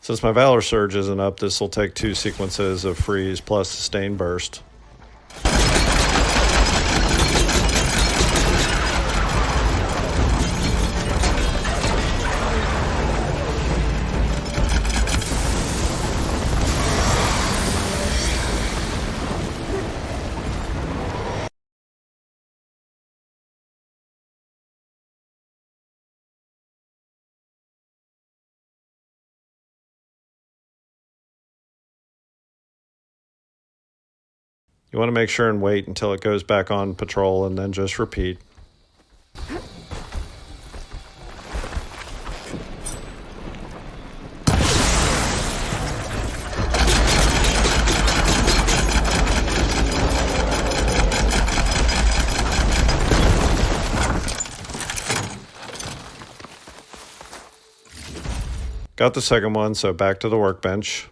Since my Valor Surge isn't up, this will take 2 sequences of freeze plus sustained burst. You want to make sure and wait until it goes back on patrol and then just repeat. Got the second one, so back to the workbench.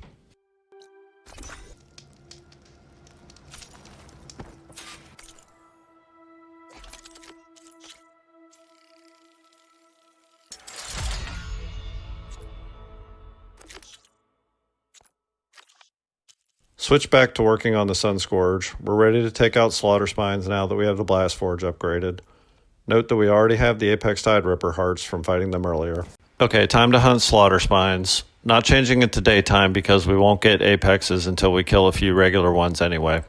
Switch back to working on the Sun Scourge. We're ready to take out Slaughter Spines now that we have the Blastforge upgraded. Note that we already have the Apex Tide Ripper hearts from fighting them earlier. Okay, time to hunt Slaughter Spines. Not changing it to daytime because we won't get Apexes until we kill a few regular ones anyway.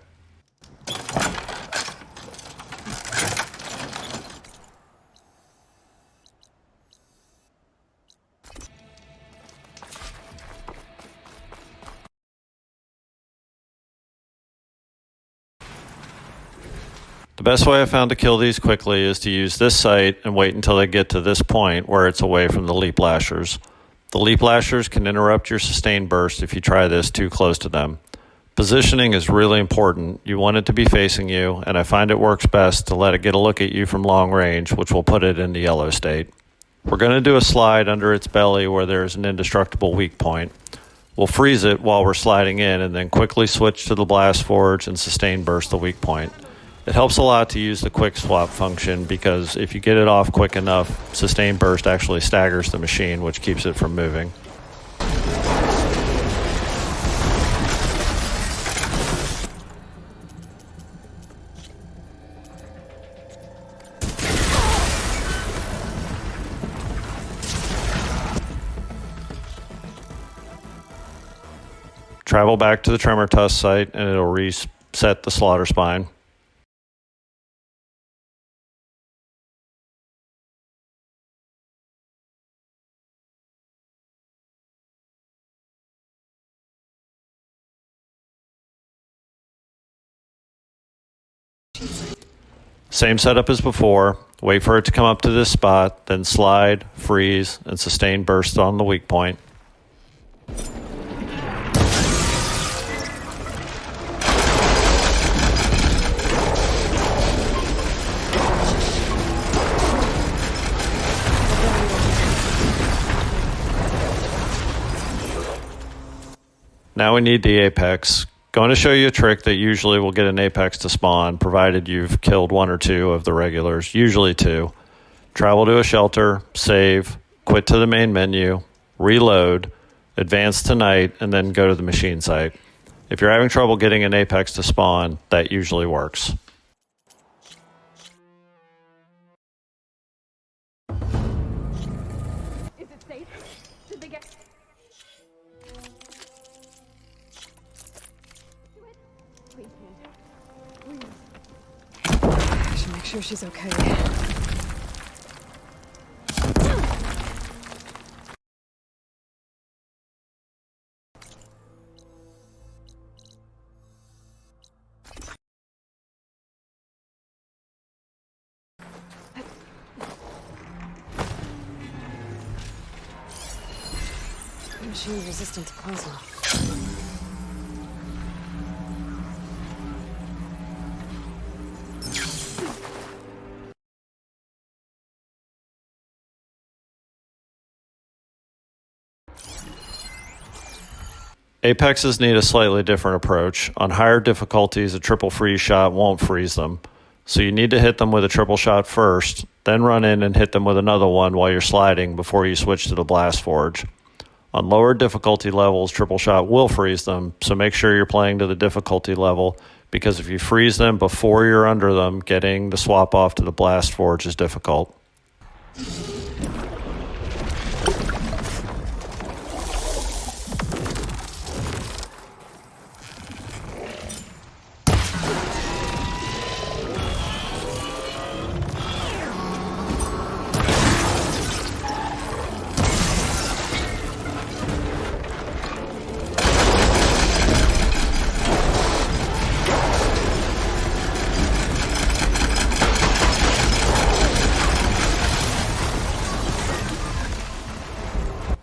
The best way I found to kill these quickly is to use this sight and wait until they get to this point where it's away from the leap lashers. The leap lashers can interrupt your sustained burst if you try this too close to them. Positioning is really important. You want it to be facing you, and I find it works best to let it get a look at you from long range, which will put it in the yellow state. We're going to do a slide under its belly where there's an indestructible weak point. We'll freeze it while we're sliding in and then quickly switch to the Blastforge and sustain burst the weak point. It helps a lot to use the quick swap function because if you get it off quick enough, sustain burst actually staggers the machine, which keeps it from moving. Travel back to the Tremor Tusk site and it'll reset the slaughter spine. Same setup as before. Wait for it to come up to this spot, then slide, freeze, and sustain burst on the weak point. Now we need the apex. Going to show you a trick that usually will get an apex to spawn, provided you've killed one or two of the regulars, usually two. Travel to a shelter, save, quit to the main menu, reload, advance to night, and then go to the machine site. If you're having trouble getting an apex to spawn, that usually works. Is it safe? Did they get... Please, man. I should make sure she's okay. Machine resistant to plasma. Apexes need a slightly different approach. On higher difficulties, a triple freeze shot won't freeze them. So you need to hit them with a triple shot first, then run in and hit them with another one while you're sliding before you switch to the Blastforge. On lower difficulty levels, triple shot will freeze them, so make sure you're playing to the difficulty level, because if you freeze them before you're under them, getting the swap off to the Blastforge is difficult.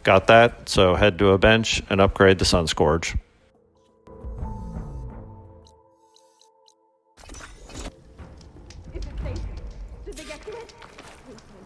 Got that, so head to a bench and upgrade the Sun Scourge. Is it safe? Did they get to it? Please, man.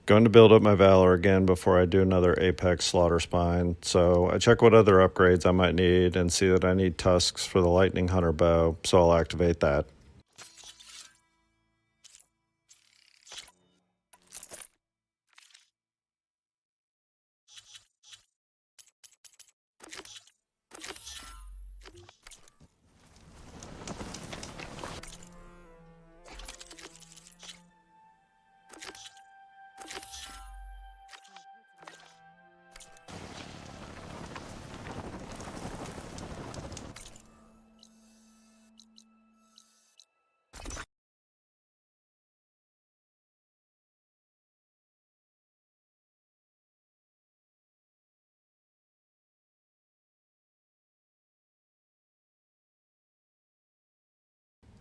Going to build up my Valor again before I do another Apex Slaughter Spine, so I check what other upgrades I might need and see that I need tusks for the Lightning Hunter bow, so I'll activate that.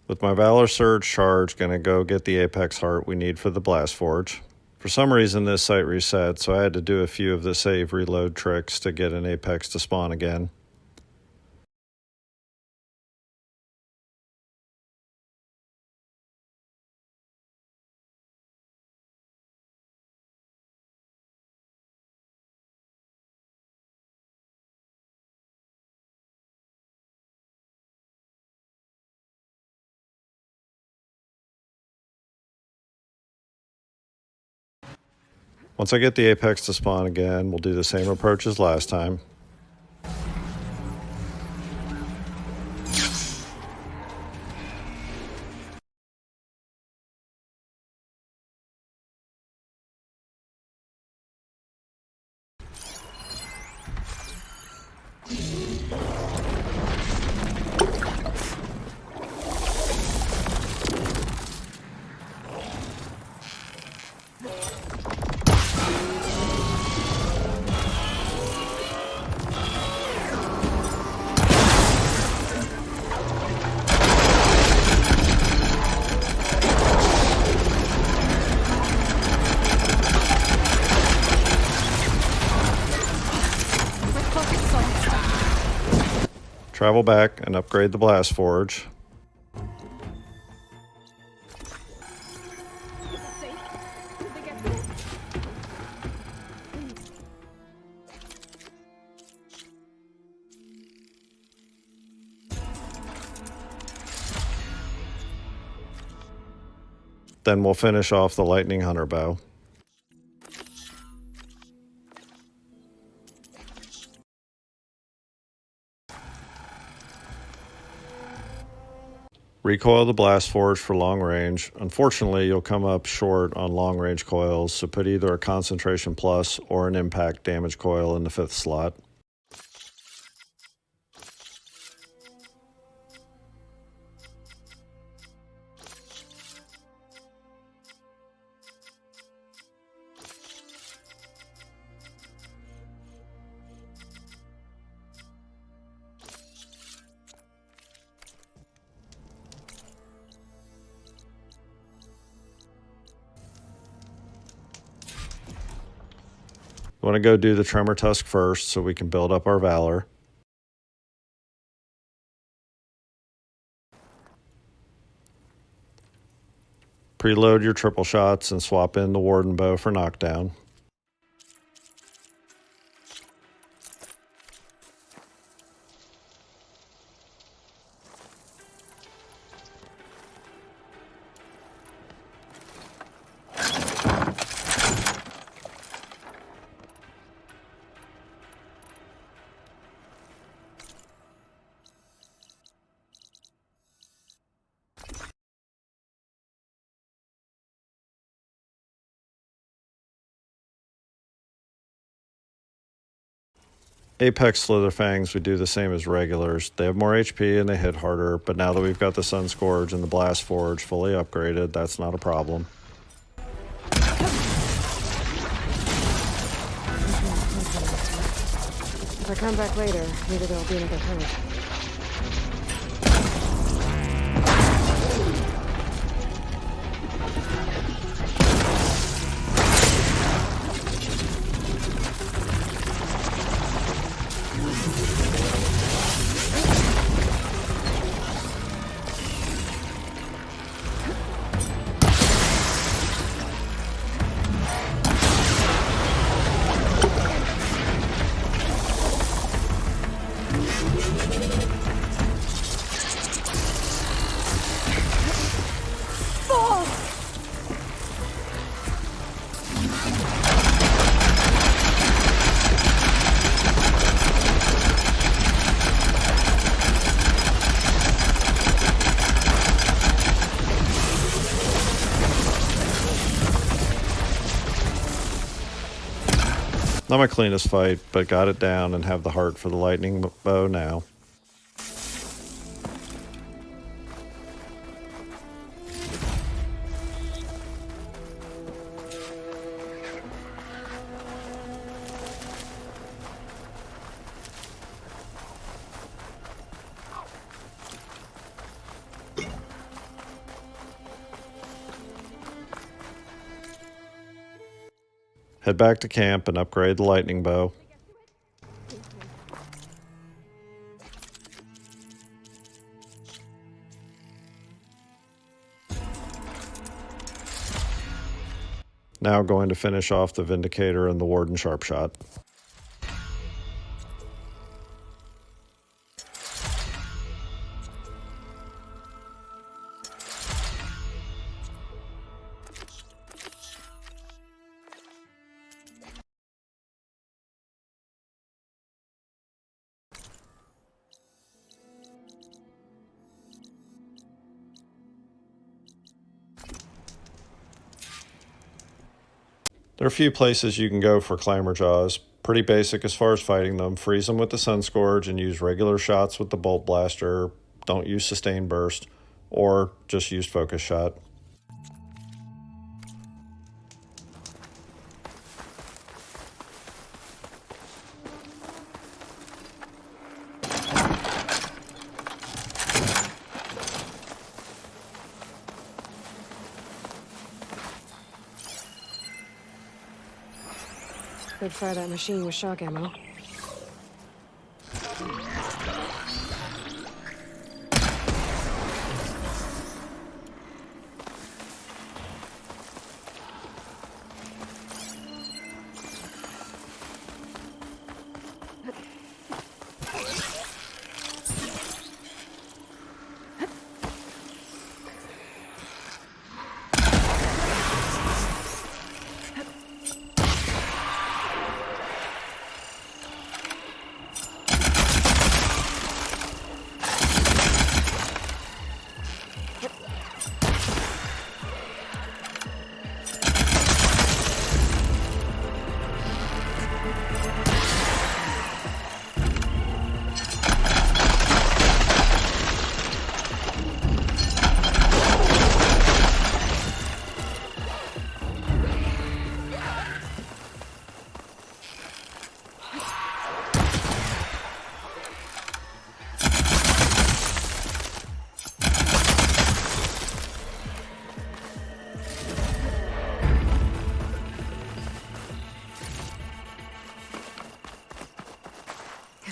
With my Valor Surge charge, gonna go get the Apex Heart we need for the Blastforge. For some reason this site reset, so I had to do a few of the save reload tricks to get an Apex to spawn again. Once I get the Apex to spawn again, we'll do the same approach as last time. Travel back and upgrade the Blastforge. Then we'll finish off the Lightning Hunter Bow. Recoil the Blastforge for long range. Unfortunately, you'll come up short on long range coils, so put either a Concentration Plus or an Impact Damage coil in the 5th slot. We want to go do the Tremor Tusk first so we can build up our Valor. Preload your triple shots and swap in the Warden Bow for knockdown. Apex Slitherfangs, we do the same as regulars. They have more HP and they hit harder, but now that we've got the Sun Scourge and the Blastforge fully upgraded, that's not a problem. If I come back later, maybe there'll be another herd. Not my cleanest fight, but got it down and have the heart for the Lightning Bow now. Head back to camp and upgrade the lightning bow. Now going to finish off the Vindicator and the Warden Sharpshot. There are a few places you can go for Clamorjaws. Pretty basic as far as fighting them. Freeze them with the Sun Scourge and use regular shots with the Bolt Blaster. Don't use Sustained Burst, or just use Focus Shot. Could fire that machine with shock ammo.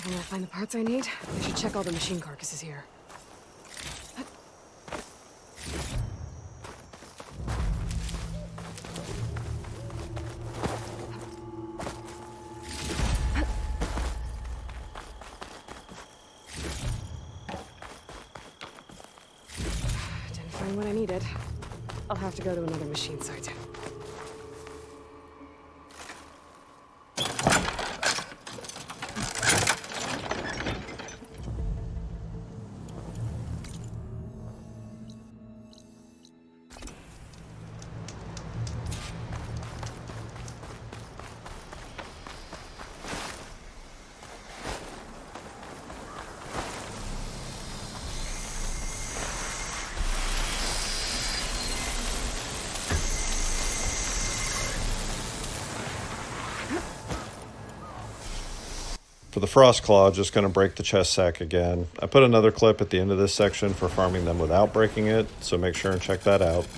When I find the parts I need, I should check all the machine carcasses here. Didn't find what I needed. I'll have to go to another machine site. For the Frost Claw, just going to break the chest sack again. I put another clip at the end of this section for farming them without breaking it, so make sure and check that out.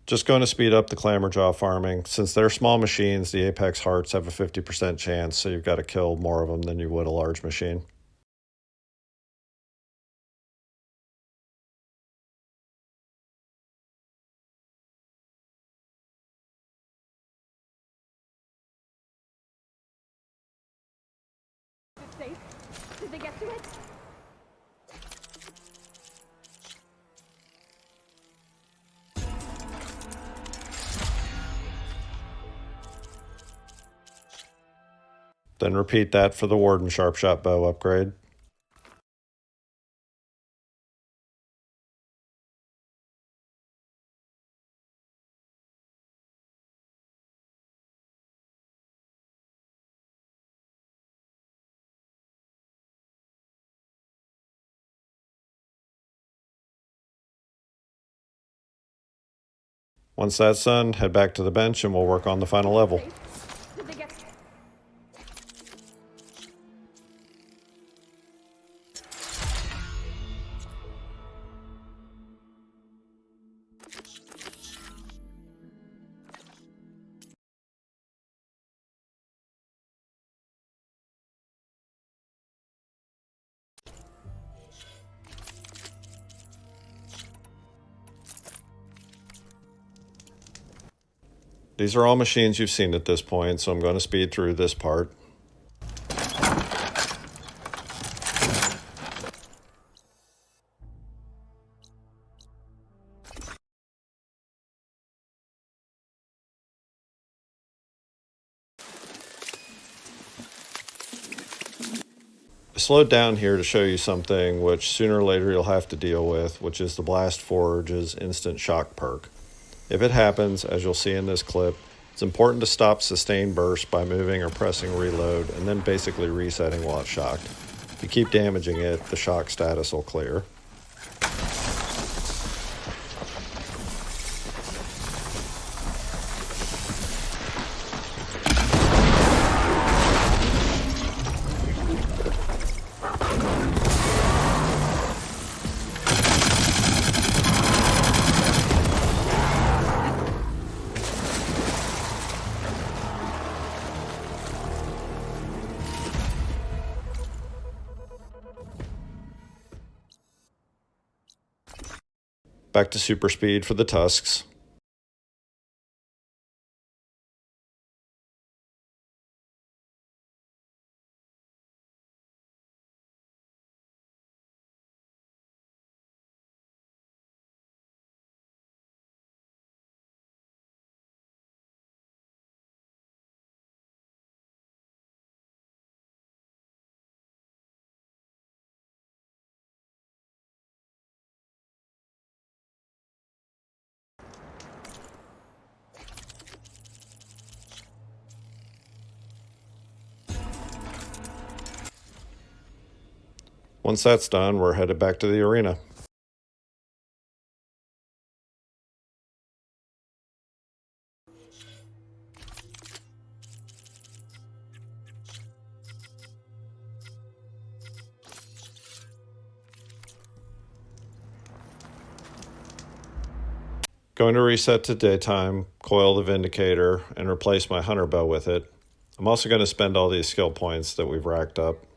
Just going to speed up the Clamorjaw farming. Since they're small machines, the Apex Hearts have a 50% chance, so you've got to kill more of them than you would a large machine. Safe? Did they get to it? Then repeat that for the Warden Sharpshot bow upgrade. Once that's done, head back to the bench and we'll work on the final level. Did they get... These are all machines you've seen at this point, so I'm going to speed through this part. I slowed down here to show you something which sooner or later you'll have to deal with, which is the Blastforge's instant shock perk. If it happens, as you'll see in this clip, it's important to stop sustained burst by moving or pressing reload and then basically resetting while it's shocked. If you keep damaging it, the shock status will clear. Back to super speed for the tusks. Once that's done, we're headed back to the arena. Going to reset to daytime, coil the Vindicator, and replace my hunter bow with it. I'm also going to spend all these skill points that we've racked up.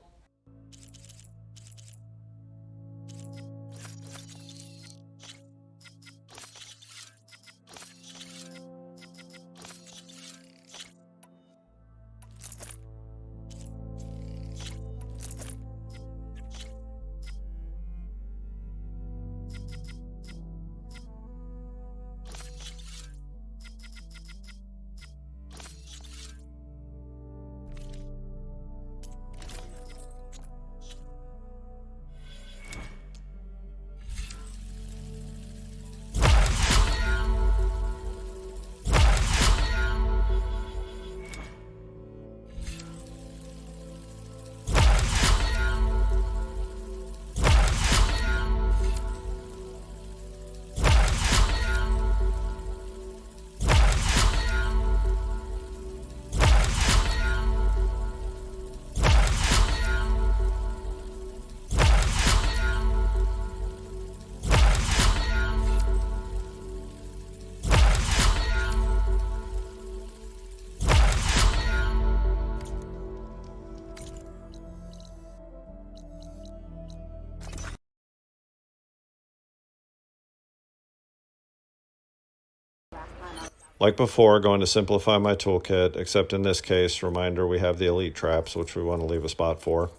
Like before, going to simplify my toolkit, except in this case, reminder we have the elite traps, which we want to leave a spot for.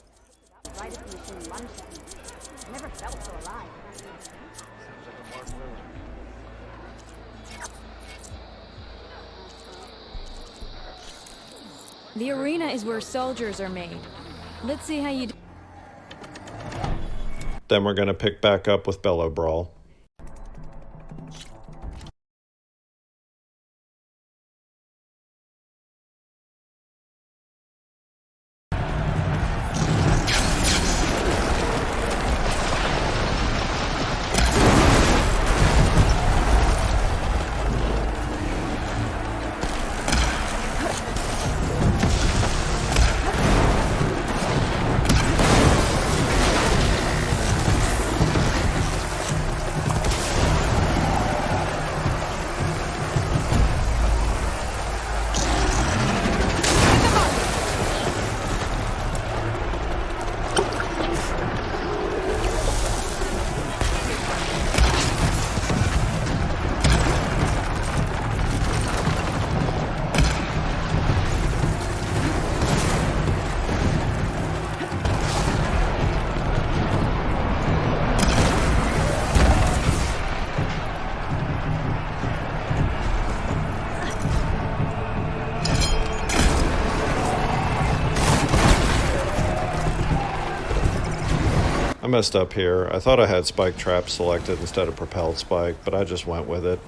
The arena is where soldiers are made. Let's see how you do. Then we're going to pick back up with Bellow Brawl. I messed up here. I thought I had spike trap selected instead of propelled spike, but I just went with it.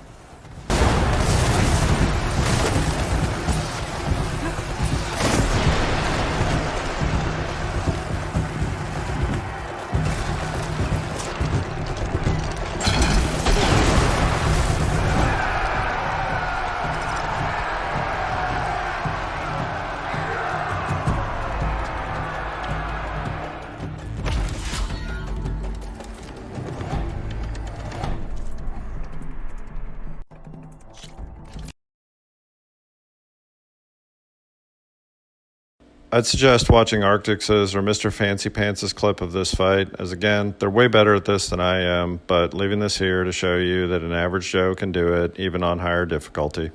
I'd suggest watching Arctix's or Mr. Fancy Pants' clip of this fight, as again, they're way better at this than I am, but leaving this here to show you that an average Joe can do it, even on higher difficulty.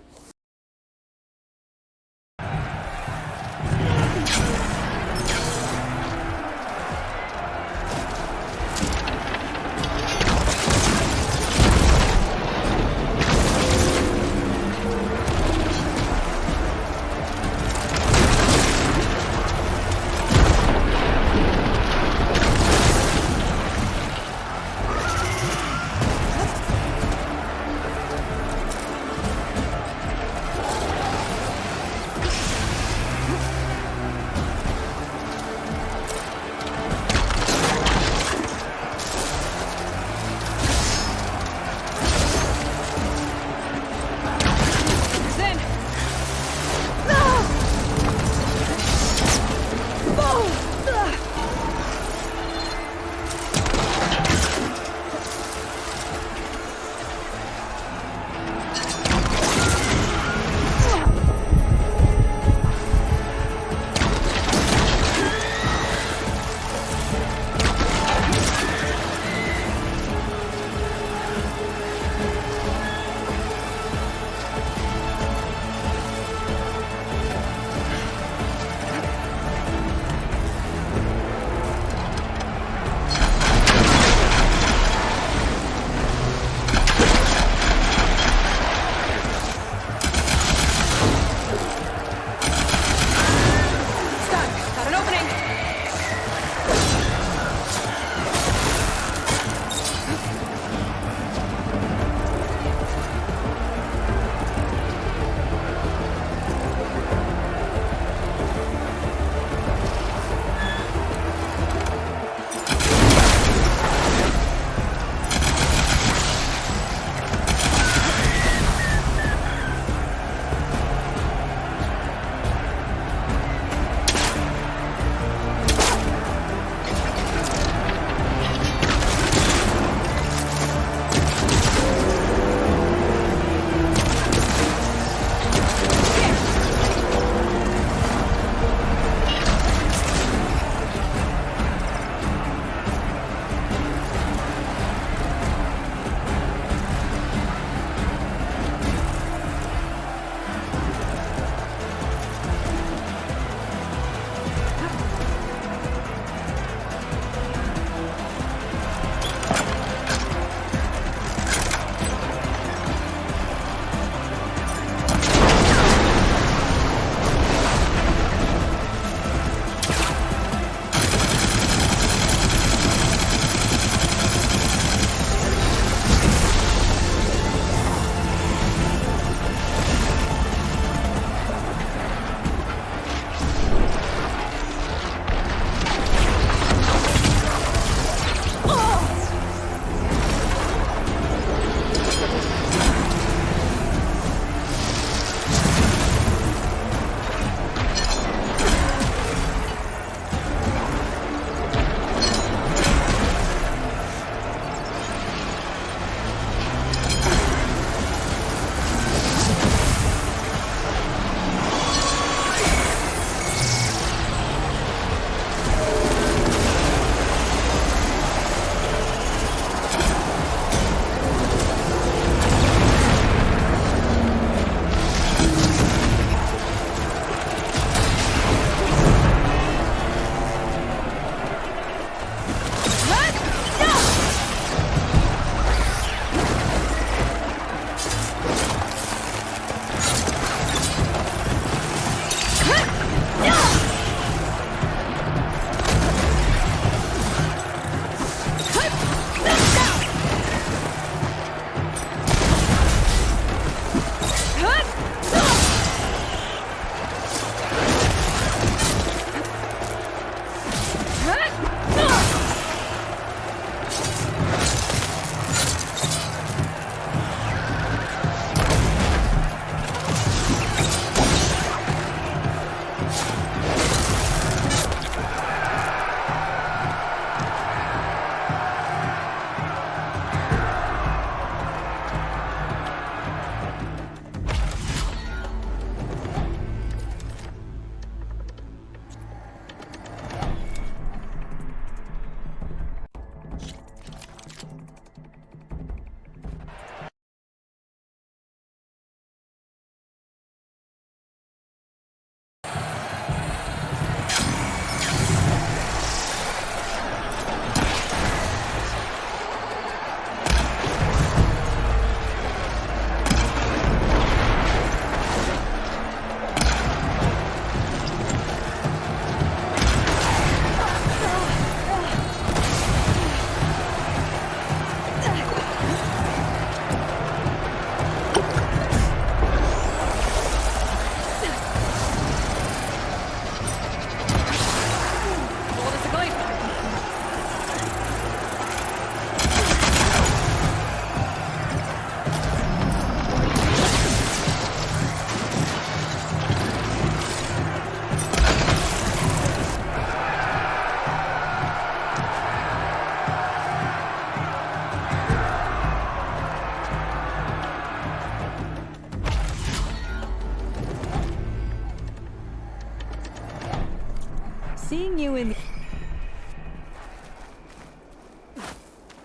seeing you in...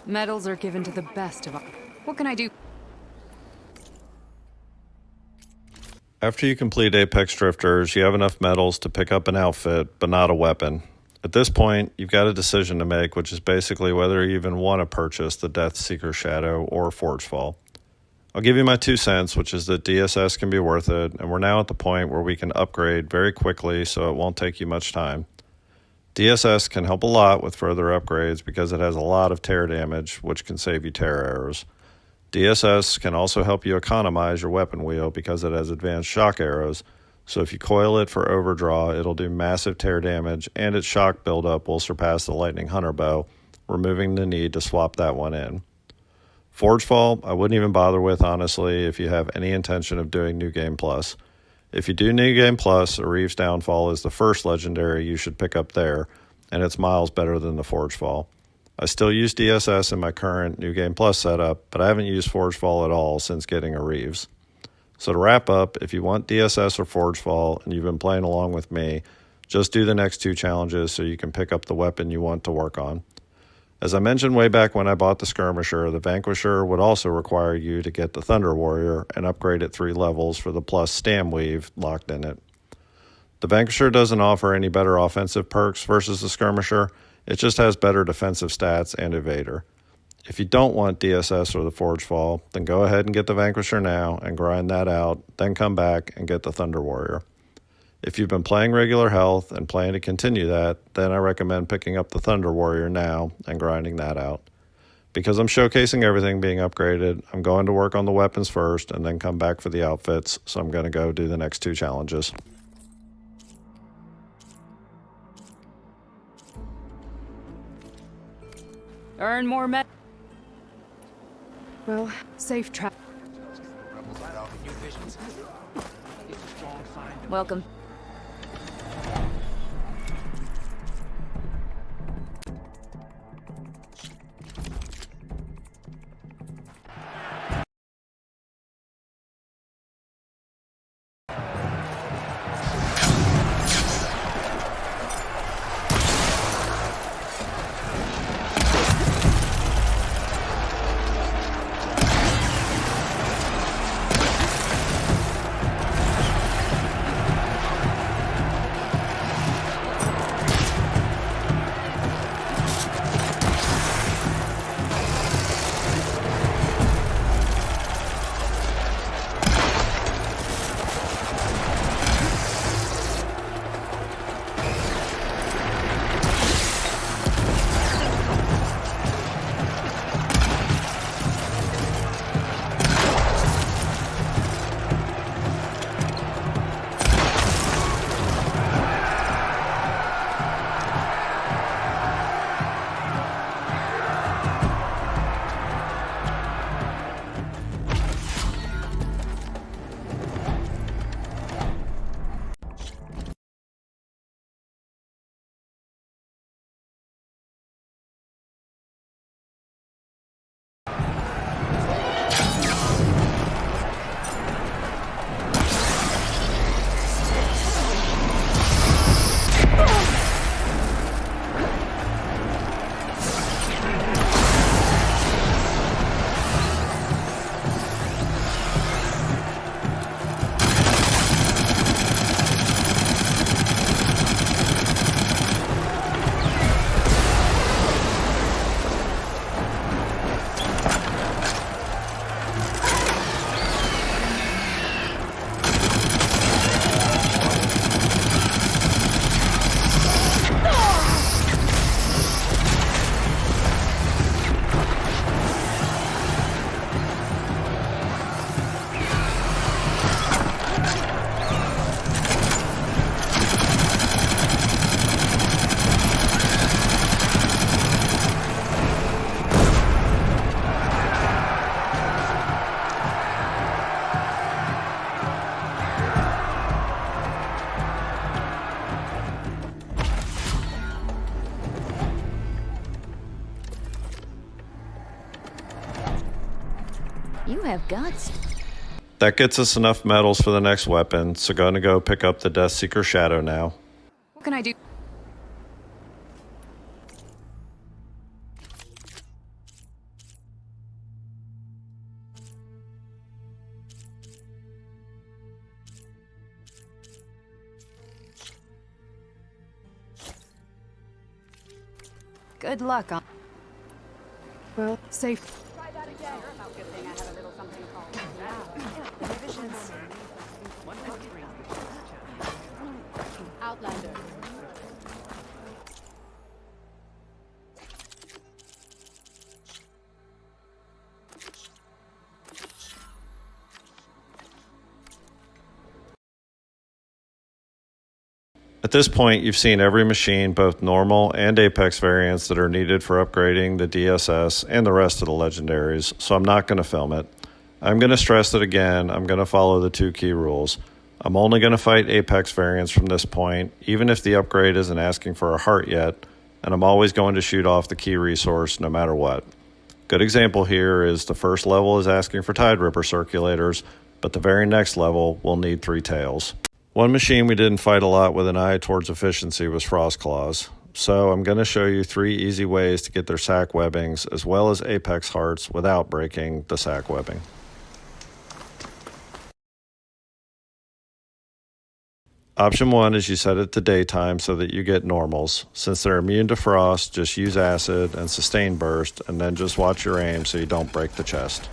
Medals are given to the best of us. What can I do? After you complete Apex Drifters, you have enough medals to pick up an outfit, but not a weapon. At this point, you've got a decision to make, which is basically whether you even want to purchase the Deathseeker Shadow or Forgefall. I'll give you my 2 cents, which is that DSS can be worth it, and we're now at the point where we can upgrade very quickly so it won't take you much time. DSS can help a lot with further upgrades because it has a lot of tear damage, which can save you tear arrows. DSS can also help you economize your weapon wheel because it has advanced shock arrows, so if you coil it for overdraw, it'll do massive tear damage, and its shock buildup will surpass the Lightning Hunter bow, removing the need to swap that one in. Forgefall, I wouldn't even bother with, honestly, if you have any intention of doing New Game Plus. If you do New Game Plus, a Reeve's Downfall is the first legendary you should pick up there, and it's miles better than the Forgefall. I still use DSS in my current New Game Plus setup, but I haven't used Forgefall at all since getting a Reeves. So to wrap up, if you want DSS or Forgefall and you've been playing along with me, just do the next 2 challenges so you can pick up the weapon you want to work on. As I mentioned way back when I bought the Skirmisher, the Vanquisher would also require you to get the Thunder Warrior and upgrade it 3 levels for the plus Stam Weave locked in it. The Vanquisher doesn't offer any better offensive perks versus the Skirmisher, it just has better defensive stats and evader. If you don't want DSS or the Forgefall, then go ahead and get the Vanquisher now and grind that out, then come back and get the Thunder Warrior. If you've been playing regular health and plan to continue that, then I recommend picking up the Thunder Warrior now and grinding that out. Because I'm showcasing everything being upgraded, I'm going to work on the weapons first and then come back for the outfits, so I'm going to go do the next 2 challenges. Earn more med. Well, safe travel. Welcome. You have guts. That gets us enough medals for the next weapon, so going to go pick up the Deathseeker Shadow now. What can I do? Good luck on. Well, safe. Outlander. At this point, you've seen every machine, both normal and Apex variants, that are needed for upgrading the DSS and the rest of the legendaries, so I'm not going to film it. I'm going to stress that again, I'm going to follow the 2 key rules. I'm only going to fight Apex variants from this point, even if the upgrade isn't asking for a heart yet, and I'm always going to shoot off the key resource no matter what. Good example here is the first level is asking for Tide Ripper circulators, but the very next level will need 3 tails. One machine we didn't fight a lot with an eye towards efficiency was Frost Claws, so I'm going to show you 3 easy ways to get their sack webbings as well as Apex hearts without breaking the sack webbing. Option 1 is you set it to daytime so that you get normals. Since they're immune to frost, just use acid and sustain burst, and then just watch your aim so you don't break the chest.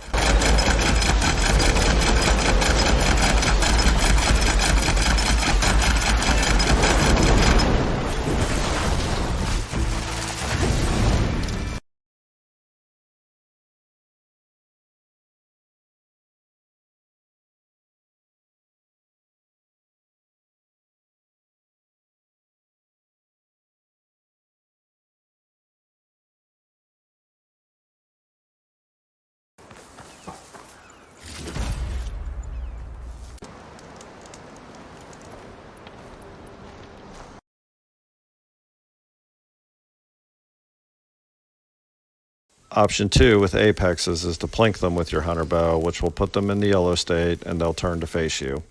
Option 2 with Apexes is to plink them with your hunter bow, which will put them in the yellow state and they'll turn to face you.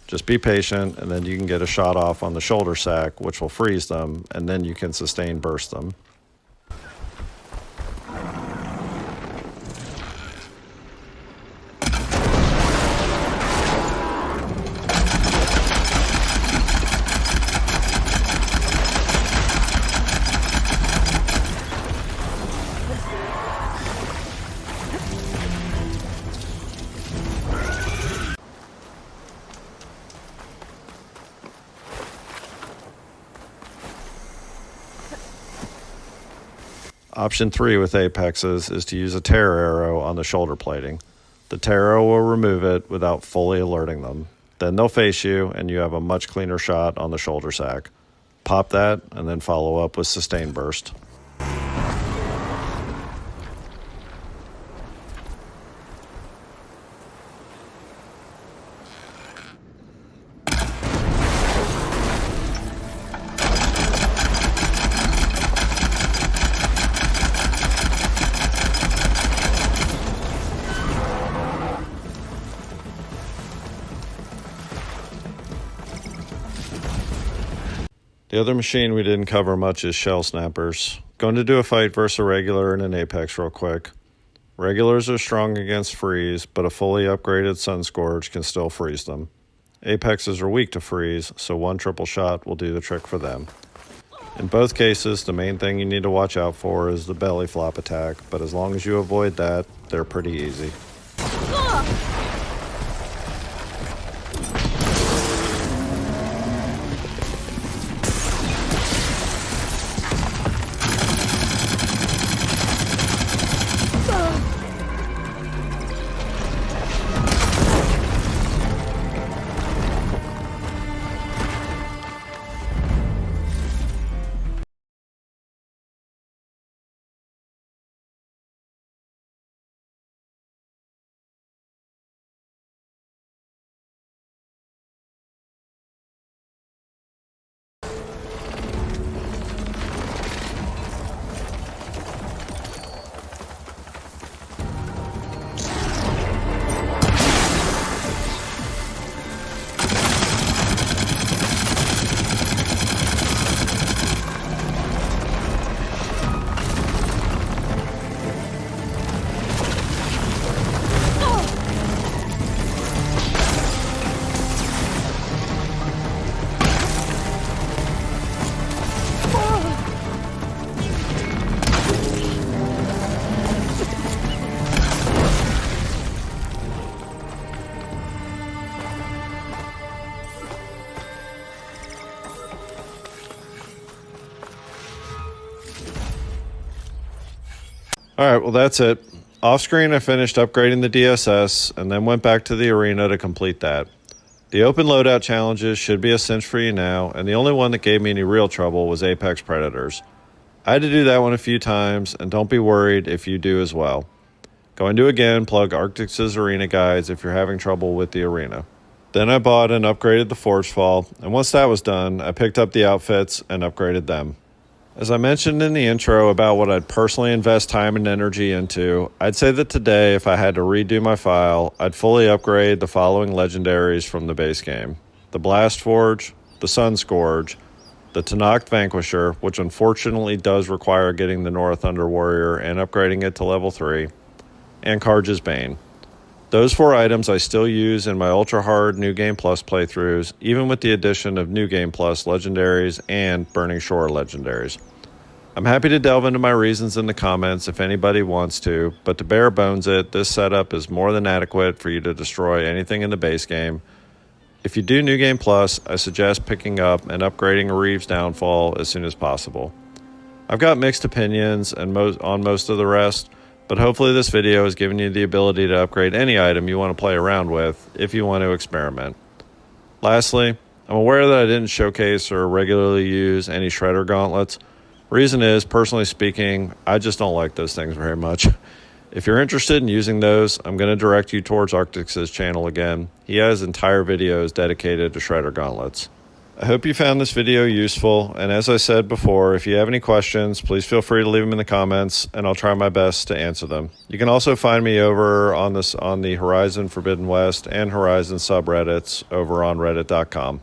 Just be patient and then you can get a shot off on the shoulder sack, which will freeze them, and then you can sustain burst them. Option 3 with Apexes is to use a tear arrow on the shoulder plating. The tear arrow will remove it without fully alerting them. Then they'll face you and you have a much cleaner shot on the shoulder sack. Pop that and then follow up with sustain burst. The other machine we didn't cover much is Shell Snappers. Going to do a fight versus a regular and an Apex real quick. Regulars are strong against freeze, but a fully upgraded Sun Scourge can still freeze them. Apexes are weak to freeze, so one triple shot will do the trick for them. In both cases, the main thing you need to watch out for is the belly flop attack, but as long as you avoid that, they're pretty easy. Alright, well that's it. Off screen I finished upgrading the DSS and then went back to the arena to complete that. The open loadout challenges should be a cinch for you now, and the only one that gave me any real trouble was Apex Predators. I had to do that one a few times, and don't be worried if you do as well. Going to again plug Arctix's arena guides if you're having trouble with the arena. Then I bought and upgraded the Forge Fall, and once that was done, I picked up the outfits and upgraded them. As I mentioned in the intro about what I'd personally invest time and energy into, I'd say that today, if I had to redo my file, I'd fully upgrade the following legendaries from the base game. The Blastforge, the Sun Scourge, the Tenakth Vanquisher, which unfortunately does require getting the Nora Thunder Warrior and upgrading it to level 3, and Karja's Bane. Those 4 items I still use in my ultra hard New Game Plus playthroughs, even with the addition of New Game Plus legendaries and Burning Shore legendaries. I'm happy to delve into my reasons in the comments if anybody wants to, but to bare bones it, this setup is more than adequate for you to destroy anything in the base game. If you do New Game Plus, I suggest picking up and upgrading Reeve's Downfall as soon as possible. I've got mixed opinions on most of the rest, but hopefully this video has given you the ability to upgrade any item you want to play around with if you want to experiment. Lastly, I'm aware that I didn't showcase or regularly use any Shredder gauntlets. Reason is, personally speaking, I just don't like those things very much. If you're interested in using those, I'm going to direct you towards Arctix's channel again. He has entire videos dedicated to Shredder gauntlets. I hope you found this video useful, and as I said before, if you have any questions, please feel free to leave them in the comments, and I'll try my best to answer them. You can also find me over on the Horizon Forbidden West and Horizon subreddits over on reddit.com.